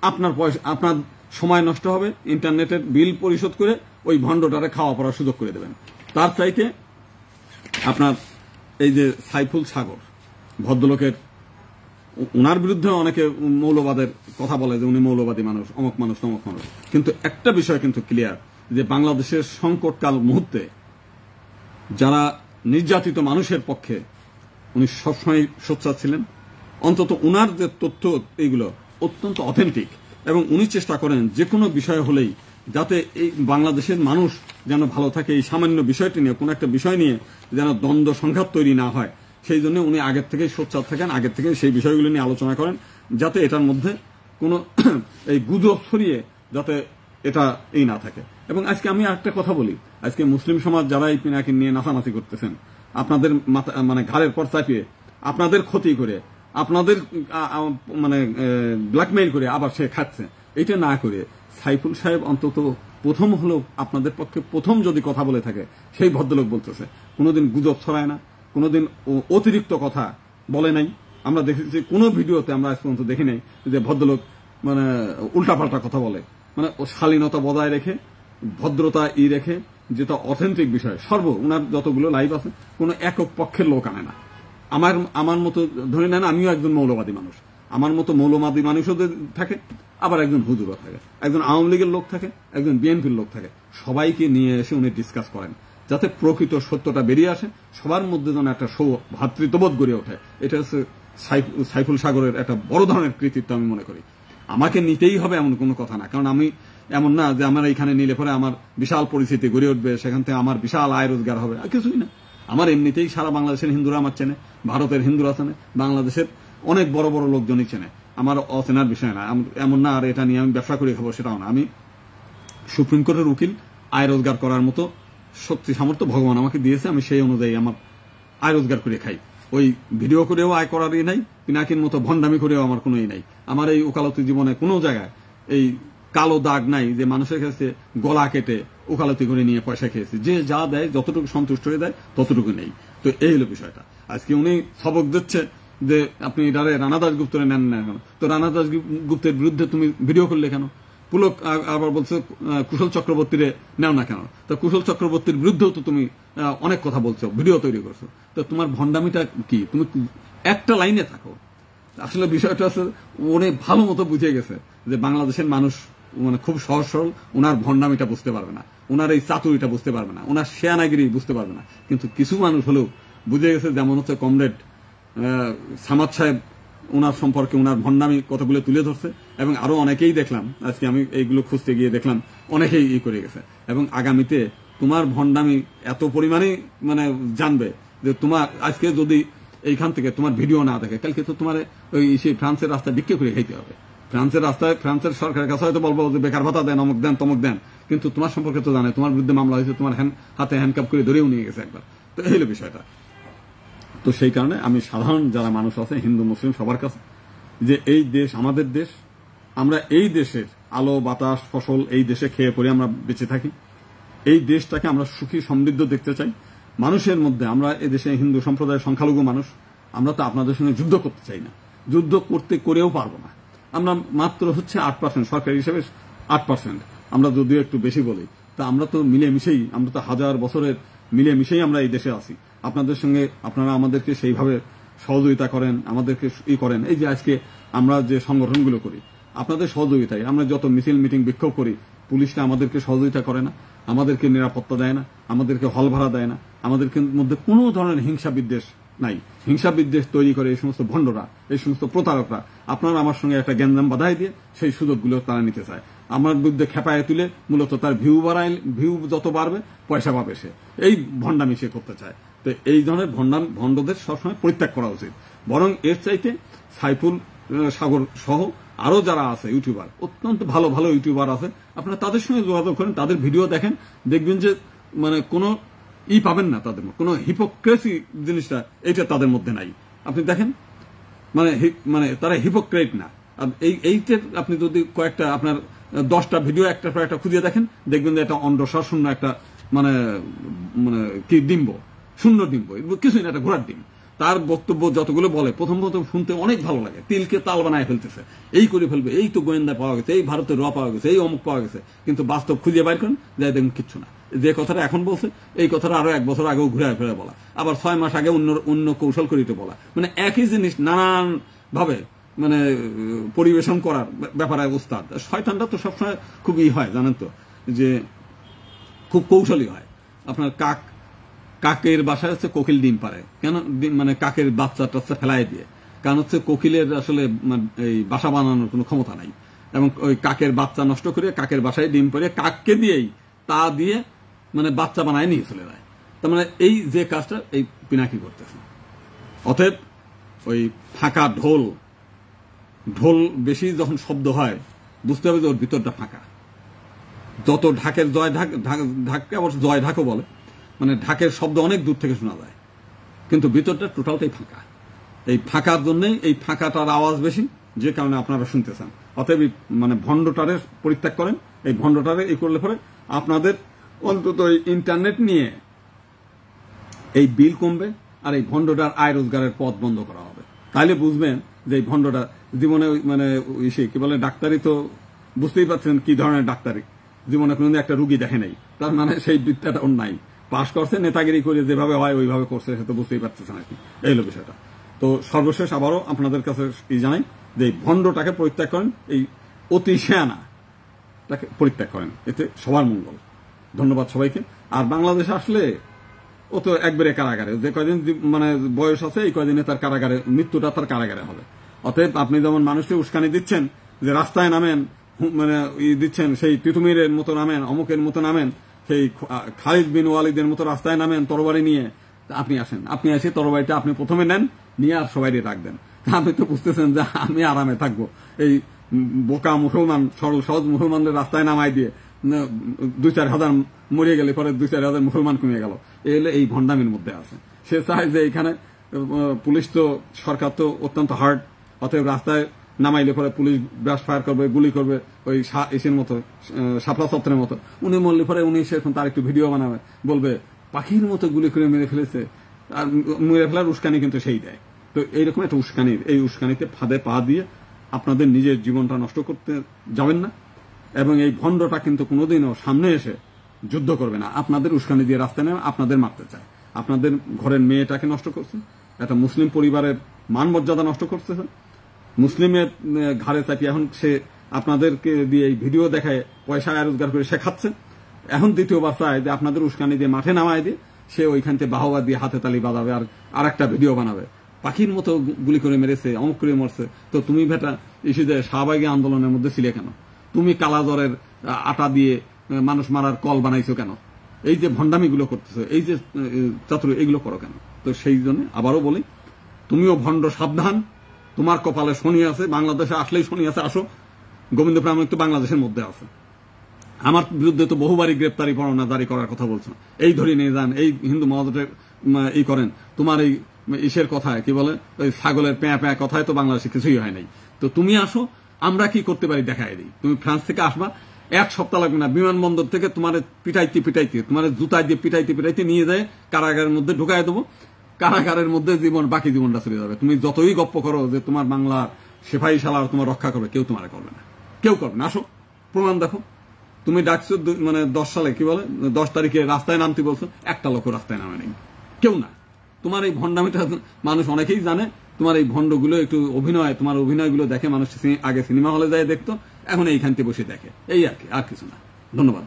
আপনার পয়সা, আপনার সময় নষ্ট হবে, ইন্টারনেটের বিল পরিশোধ করে ওই ভণ্ডটারে খাওয়া পড়ার সুযোগ করে দেবেন। তার চাইতে আপনার এই যে সাইফুল সাগর ভদ্রলোকের, উনার বিরুদ্ধে অনেকে মৌলবাদের কথা বলে যে উনি মৌলবাদী মানুষ, অমক মানুষ তমক মানুষ, কিন্তু একটা বিষয় কিন্তু ক্লিয়ার যে বাংলাদেশের সংকটকাল মুহূর্তে যারা নির্যাতিত মানুষের পক্ষে উনি সবসময় সোচ্চার ছিলেন। অন্তত উনার যে তথ্য এইগুলো অত্যন্ত অথেন্টিক, এবং উনি চেষ্টা করেন যে কোনো বিষয় হলেই যাতে এই বাংলাদেশের মানুষ যেন ভালো থাকে, এই সামান্য বিষয়টি নিয়ে, কোনো একটা বিষয় নিয়ে যেন দ্বন্দ্ব সংঘাত তৈরি না হয়, সেই জন্য উনি আগের থেকেই সোচ্চার থাকেন, আগের থেকে সেই বিষয়গুলো নিয়ে আলোচনা করেন, যাতে এটার মধ্যে কোনো এই গুজব ছড়িয়ে যাতে এটা এই না থাকে। এবং আজকে আমি একটা কথা বলি, আজকে মুসলিম সমাজ যারা এই পিনাকি নিয়ে নাচানাচি করতেছেন, আপনাদের মানে ঘাড়ের পর চাপিয়ে আপনাদের ক্ষতি করে, আপনাদের মানে ব্ল্যাকমেইল করে আবার সে খাচ্ছে, এটা না করে সাইফুল সাহেব অন্তত প্রথম হলেও আপনাদের পক্ষে প্রথম যদি কথা বলে থাকে, সেই ভদ্রলোক বলতেছে কোনোদিন গুজব ছড়ায় না, কোনোদিন অতিরিক্ত কথা বলে নাই। আমরা দেখেছি কোনো ভিডিওতে আমরা আজ পর্যন্ত দেখি নাই যে ভদ্রলোক মানে উল্টাপাল্টা কথা বলে, মানে শালীনতা বজায় রেখে, ভদ্রতা রেখে, যেটা অথেন্টিক বিষয়। উনার যতগুলো লাইভ আছে কোনো একক পক্ষের লোক আনে না। আমার মতো ধরে নেন, আমিও একজন মৌলবাদী মানুষ, আমার মতো মৌলবাদী মানুষও থাকে, আবার একজন হুজুরও থাকে, একজন আওয়ামী লীগের লোক থাকে, একজন বিএনপির লোক থাকে। সবাইকে নিয়ে এসে উনি ডিসকাস করেন যাতে প্রকৃত সত্যটা বেরিয়ে আসে, সবার মধ্যে যেন একটা ভ্রাতৃত্ববোধ গড়ে ওঠে। এটা হচ্ছে সাইফুল সাগরের একটা বড় ধরনের কৃতিত্ব আমি মনে করি। আমাকে নিতেই হবে এমন কোনো কথা না, কারণ আমি এমন না যে আমার এইখানে নিলে পরে আমার বিশাল পরিস্থিতি গড়ে উঠবে, সেখান থেকে আমার বিশাল আয় রোজগার হবে, আর কিছুই না। আমার এমনিতেই সারা বাংলাদেশের হিন্দুরা আমার চেনে, ভারতের হিন্দুরা চেনে, বাংলাদেশের অনেক বড় বড় লোকজনই চেনে, আমার অচেনার বিষয় না। এমন না আর এটা নিয়ে আমি ব্যবসা করে খাবো, সেটাও না। আমি সুপ্রিম কোর্টের উকিল, আয় রোজগার করার মতো শক্তি সামর্থ্য ভগবান আমাকে দিয়েছে, আমি সেই অনুযায়ী আমার আয় রোজগার করে খাই। ওই ভিডিও করেও আয় করারই নাই, পিনাকির মতো ভণ্ডামি করেও আমার কোনোই নাই। আমার এই ওকালতি জীবনে কোনো জায়গায় এই কালো দাগ নাই যে মানুষের কাছে গলা কেটে ওকালতি করে নিয়ে পয়সা খেয়েছে। যে যা দেয়, যতটুকু সন্তুষ্ট হয়ে দেয় ততটুকু নেই। তো এই হলো বিষয়টা। আজকে উনি সবক দিচ্ছে যে আপনি রানা দাশগুপ্তরে নেন না কেন, তো রানা দাশগুপ্তের বিরুদ্ধে তুমি ভিডিও করলে কেন? পুলক আবার বলছে কুশল চক্রবর্তীরে নেও না কেন? তো কুশল চক্রবর্তীর বিরুদ্ধেও তো তুমি অনেক কথা বলছো, ভিডিও তৈরি করছো, তো তোমার ভণ্ডামিটা কি? তুমি একটা লাইনে থাকো। আসলে বিষয়টা আছে, উনি ভালো মতো বুঝে গেছে যে বাংলাদেশের মানুষ মানে খুব সহজ সরল, ওনার ভণ্ডামিটা বুঝতে পারবে না, ওনার এই চাতুরিটা বুঝতে পারবে না, ওনার শেয়ানাগিরি বুঝতে পারবে না। কিন্তু কিছু মানুষ হলেও বুঝে গেছে, যেমন হচ্ছে কমরেড সামাদ সাহেব, ওনার সম্পর্কে ওনার ভণ্ডামি কতগুলো তুলে ধরছে, এবং আরো অনেকেই দেখলাম, আজকে আমি এইগুলো খুঁজতে গিয়ে দেখলাম অনেকেই করে গেছে। এবং আগামীতে তোমার ভণ্ডামি এত পরিমাণে মানে জানবে যে তোমার আজকে যদি এইখান থেকে তোমার ভিডিও না দেখে, কালকে তো তোমার ওই সেই ফ্রান্সের রাস্তায় বিক্রি করে খাইতে হবে। ফ্রান্সের রাস্তায় ফ্রান্সের সরকারের কাছে হয়তো বলবো যে বেকার ভাতা দেন, অমুক দেন, তমুক দেন, কিন্তু তোমার সম্পর্কে তো জানে, তোমার বিরুদ্ধে মামলা হয়েছে, তোমার হাতে হ্যান্ডকাপ করে ধরেও নিয়ে গেছে একবার। তো এই হলো বিষয়টা। তো সেই কারণে আমি সাধারণ যারা মানুষ আছে, হিন্দু মুসলিম সবার কাছে, যে এই দেশ আমাদের দেশ, আমরা এই দেশের আলো বাতাস ফসল এই দেশে খেয়ে পরে আমরা বেঁচে থাকি। এই দেশটাকে আমরা সুখী সমৃদ্ধ দেখতে চাই। মানুষের মধ্যে আমরা এই দেশে হিন্দু সম্প্রদায়ের সংখ্যালঘু মানুষ, আমরা তো আপনাদের সঙ্গে যুদ্ধ করতে চাই না, যুদ্ধ করেও পারবো না। আমরা মাত্র হচ্ছে 8%, সরকারি হিসেবে 8%, আমরা যদিও একটু বেশি বলি, তা আমরা তো মিলেমিশেই, আমরা তো হাজার বছরের মিলেমিশেই আমরা এই দেশে আছি। আপনাদের সঙ্গে আপনারা আমাদেরকে সেইভাবে সহযোগিতা করেন, আমাদেরকে করেন। এই যে আজকে আমরা যে সংগঠনগুলো করি, আপনাদের সহযোগিতায় আমরা যত মিছিল মিটিং বিক্ষোভ করি, পুলিশরা আমাদেরকে সহযোগিতা করে না, আমাদেরকে নিরাপত্তা দেয় না, আমাদেরকে হল ভাড়া দেয় না, আমাদের মধ্যে কোনো ধরনের হিংসা বিদ্বেষ নাই। হিংসা বিদ্বেষ তৈরি করে এই সমস্ত ভণ্ডরা, এই সমস্ত প্রতারকরা আপনারা আমার সঙ্গে একটা গ্যাঞ্জাম বাধাই দিয়ে সেই সুযোগগুলো তারা নিতে চায়। আমার বিরুদ্ধে খেপায় তুলে মূলত তার ভিউ যত বাড়বে পয়সা পাবে, সে এই ভণ্ডামি সে করতে চায়। তো এই ধরনের ভণ্ডদের সবসময় পরিত্যাগ করা উচিত। বরং এর চাইতে সাইফুল সাগর সহ আরো যারা আছে ইউটিউবার, অত্যন্ত ভালো ভালো ইউটিউবার আছে, আপনারা তাদের সঙ্গে যোগাযোগ করেন, তাদের ভিডিও দেখেন, দেখবেন যে মানে কোনো পাবেন না, তাদের কোনো হিপোক্রেসি জিনিসটা এইটা তাদের মধ্যে নাই। আপনি দেখেন মানে তারা হিপোক্রেট না। এইটা আপনি যদি কয়েকটা আপনার 10টা ভিডিও একটা পর একটা খুঁজে দেখেন, দেখবেন যে এটা অন্ডসার শূন্য একটা মানে মানে কি ডিম্ব, শূন্য ডিম্ব, কিছুই না, একটা ঘোড়ার ডিম। তার বক্তব্য যতগুলো বলে প্রথম শুনতে অনেক ভালো লাগে, তিলকে তাল বানায় ফেলতেছে, এই করে ফেলবে, এই তো গোয়েন্দা পাওয়া গেছে, এই ভারতের পাওয়া গেছে, এই অমুক পাওয়া গেছে, কিন্তু বাস্তব খুঁজে বাইর করেন যাই দেখুন কিচ্ছু না। যে কথাটা এখন বলছে এই কথাটা আরো 1 বছর আগেও ঘুরে ফিরে বলা, আবার 6 মাস আগে অন্য কৌশল করিতে বলা, মানে একই জিনিস নানান ভাবে মানে পরিবেশন করার ব্যাপারে উস্তাদ। শয়তানটা তো সবসময় খুবই হয় জানেন তো, যে খুব কৌশলী হয়। আপনার কাকের বাসায় হচ্ছে কোকিল ডিম পারে কেন, মানে কাকের বাচ্চা টাচ্চা ফেলাই দিয়ে, কারণ হচ্ছে কোকিলের আসলে এই বাসা বানানোর কোনো ক্ষমতা নাই, এবং ওই কাকের বাচ্চা নষ্ট করে কাকের বাসায় ডিম পারে, কাককে দিয়েই তা দিয়ে মানে বাচ্চা বানায় নিয়ে চলে যায়। তার মানে এই যে কাজটা এই পিনাকি করতেছে, অতএব ওই ফাঁকা ঢোল বেশি যখন শব্দ হয় বুঝতে হবে যে ওর ভিতরটা ফাঁকা। যত ঢাকের ঢাককে অবশ্য জয় ঢাকও বলে, মানে ঢাকের শব্দ অনেক দূর থেকে শোনা যায়, কিন্তু ভিতরটা টোটালটাই ফাঁকা। এই ফাঁকার জন্যই এই ফাঁকাটার আওয়াজ বেশি, যে কারণে আপনারা শুনতেছেন। অতএব মানে ভণ্ডটারে পরিত্যাগ করেন। এই ভণ্ডটারে এই করলে পরে আপনাদের অন্তত ইন্টারনেট নিয়ে এই বিল কমবে, আর এই ভণ্ডটার আয় রোজগারের পথ বন্ধ করা হবে। তাহলে বুঝবেন যে এই ভণ্ডটা জীবনে মানে কি বলে ডাক্তারি, তো বুঝতেই পারছেন কি ধরনের ডাক্তারি, জীবনে কোনোদিন একটা রুগী দেখে নাই, তার মানে সেই বিদ্যাটা ওর নাই। পাশ করছে, নেতাগিরি করে যেভাবে হয় ওইভাবে করছে, সে তো বুঝতেই পারতেছে নাকি। এই হলো বিষয়টা। তো সর্বশেষ আবারও আপনাদের কাছে জানাই যে এই ভণ্ডটাকে পরিত্যাগ করেন, এই অতি শেয়ানা তাকে পরিত্যাগ করেন, এতে সবার মঙ্গল। ধন্যবাদ সবাইকে। আর বাংলাদেশে আসলে ও তো একবারে কারাগারে, যে কয়দিন মানে বয়স আছে এই কয়দিনে তার কারাগারে, মৃত্যুটা তার কারাগারে হবে। অতএব আপনি যেমন মানুষকে উস্কানি দিচ্ছেন যে রাস্তায় নামেন, মানে দিচ্ছেন সেই তিতুমিরের মতো নামেন, অমুকের মতো নামেন, সেই খালিদ বিন ওয়ালিদের মতো রাস্তায় নামেন তরবারি নিয়ে, আপনি আসেন, আপনি এসে তরবারিটা আপনি প্রথমে নেন, নিয়ে আর সবাই রাখ দেন। আপনি তো বুঝতেছেন যে আমি আরামে থাকবো, এই বোকা মুসলমান সরল সহজ মুসলমানদের রাস্তায় নামাই দিয়ে 2-4 হাজার মরিয়ে গেলে পরে 2-4 হাজার মুসলমান কমে গেল। এই ভণ্ডামির মধ্যে আছে। সে চায় যে এখানে পুলিশ তো, সরকার তো অত্যন্ত হার্ড, অতএব রাস্তায় নামাইলে পরে পুলিশ ব্রাশ ফায়ার করবে, গুলি করবে, ওই এসের মতো, শাপলা চত্বরের মতো। উনি মরলে পরে উনি সেরকম তার একটু ভিডিও বানাবে, বলবে পাখির মতো গুলি করে মেরে ফেলেছে, আর মেরে ফেলার উস্কানি কিন্তু সেই দেয়। তো এইরকম একটা উস্কানির, এই উস্কানিতে ফাঁদে পা দিয়ে আপনাদের নিজের জীবনটা নষ্ট করতে যাবেন না। এবং এই ভণ্ডটা কিন্তু কোনোদিনও সামনে এসে যুদ্ধ করবে না, আপনাদের উস্কানি দিয়ে রাস্তায় নেমে আপনাদের মারতে চায়। আপনাদের ঘরের মেয়েটাকে নষ্ট করছে, একটা মুসলিম পরিবারের মান মর্যাদা নষ্ট করতেছে, মুসলিমের ঘাড়ে চাপিয়ে এখন সে আপনাদেরকে দিয়ে এই ভিডিও দেখায় পয়সা আয় রোজগার করে শেখাচ্ছে। এখন দ্বিতীয়বার চায় যে আপনাদের উস্কানি দিয়ে মাঠে নামায় দিয়ে সে ওইখান থেকে বাহবা দিয়ে হাতে তালি বাজাবে, আর একটা ভিডিও বানাবে, পাখির মতো গুলি করে মেরেছে, অমুক করে মরছে। তো তুমি বেটা ইস্যুতে শাহবাগী আন্দোলনের মধ্যে ছিলে কেন? তুমি কালাজ্বরের আটা দিয়ে মানুষ মারার কল বানাইছো কেন? এই যে ভণ্ডামিগুলো করতেছো, এই যে চাতুর, এইগুলো করো কেন? তো সেই জন্য আবারও বলি, তুমিও ভণ্ড, সাবধান, তোমার কপালে শনি আছে। বাংলাদেশে আসলেই শনি আছে, আসো। গোবিন্দ প্রামাণিক তো বাংলাদেশের মধ্যে আছে। আমার বিরুদ্ধে তো বহুবারই গ্রেপ্তারি পরোয়ানা জারি করার কথা বলছো, এই ধরে নিয়ে যান, এই হিন্দু মহাজোটের ই করেন। তোমার এই ইসের কথায় কি বলে, ওই ছাগলের প্যাঁ প্যাঁ কথায় তো বাংলাদেশে কিছুই হয় নাই। তো তুমি আসো, আমরা কি করতে পারি দেখাই দিই। তুমি ফ্রান্স থেকে আসবা, 1 সপ্তাহ লাগবে না, বিমানবন্দর থেকে তোমার পিটাইতে তোমার জুতা দিয়ে পিটাইতে নিয়ে যায় কারাগারের মধ্যে ঢুকাই দেবো। কারাগারের মধ্যে বাকি জীবনটা চলে যাবে। তুমি যতই গপ্প করো যে তোমার বাংলার সেফাই শালার তোমার রক্ষা করবে, কেউ তোমার করবে না, কেউ করবে না। আসো, প্রমাণ দেখো। তুমি ডাকছো 10 সালে কি বলে 10 তারিখে রাস্তায় নামতে বলছো, একটা লোক রাস্তায় নামে নেই, কেউ না। তোমার এই ভণ্ডামিটা মানুষ অনেকেই জানে। তোমার এই ভণ্ডগুলো একটু অভিনয়, তোমার অভিনয়গুলো দেখে মানুষ, আগে সিনেমা হলে যায় দেখতো, এখন এইখান থেকে বসে দেখে, এই আর কি, আর কিছু না। ধন্যবাদ।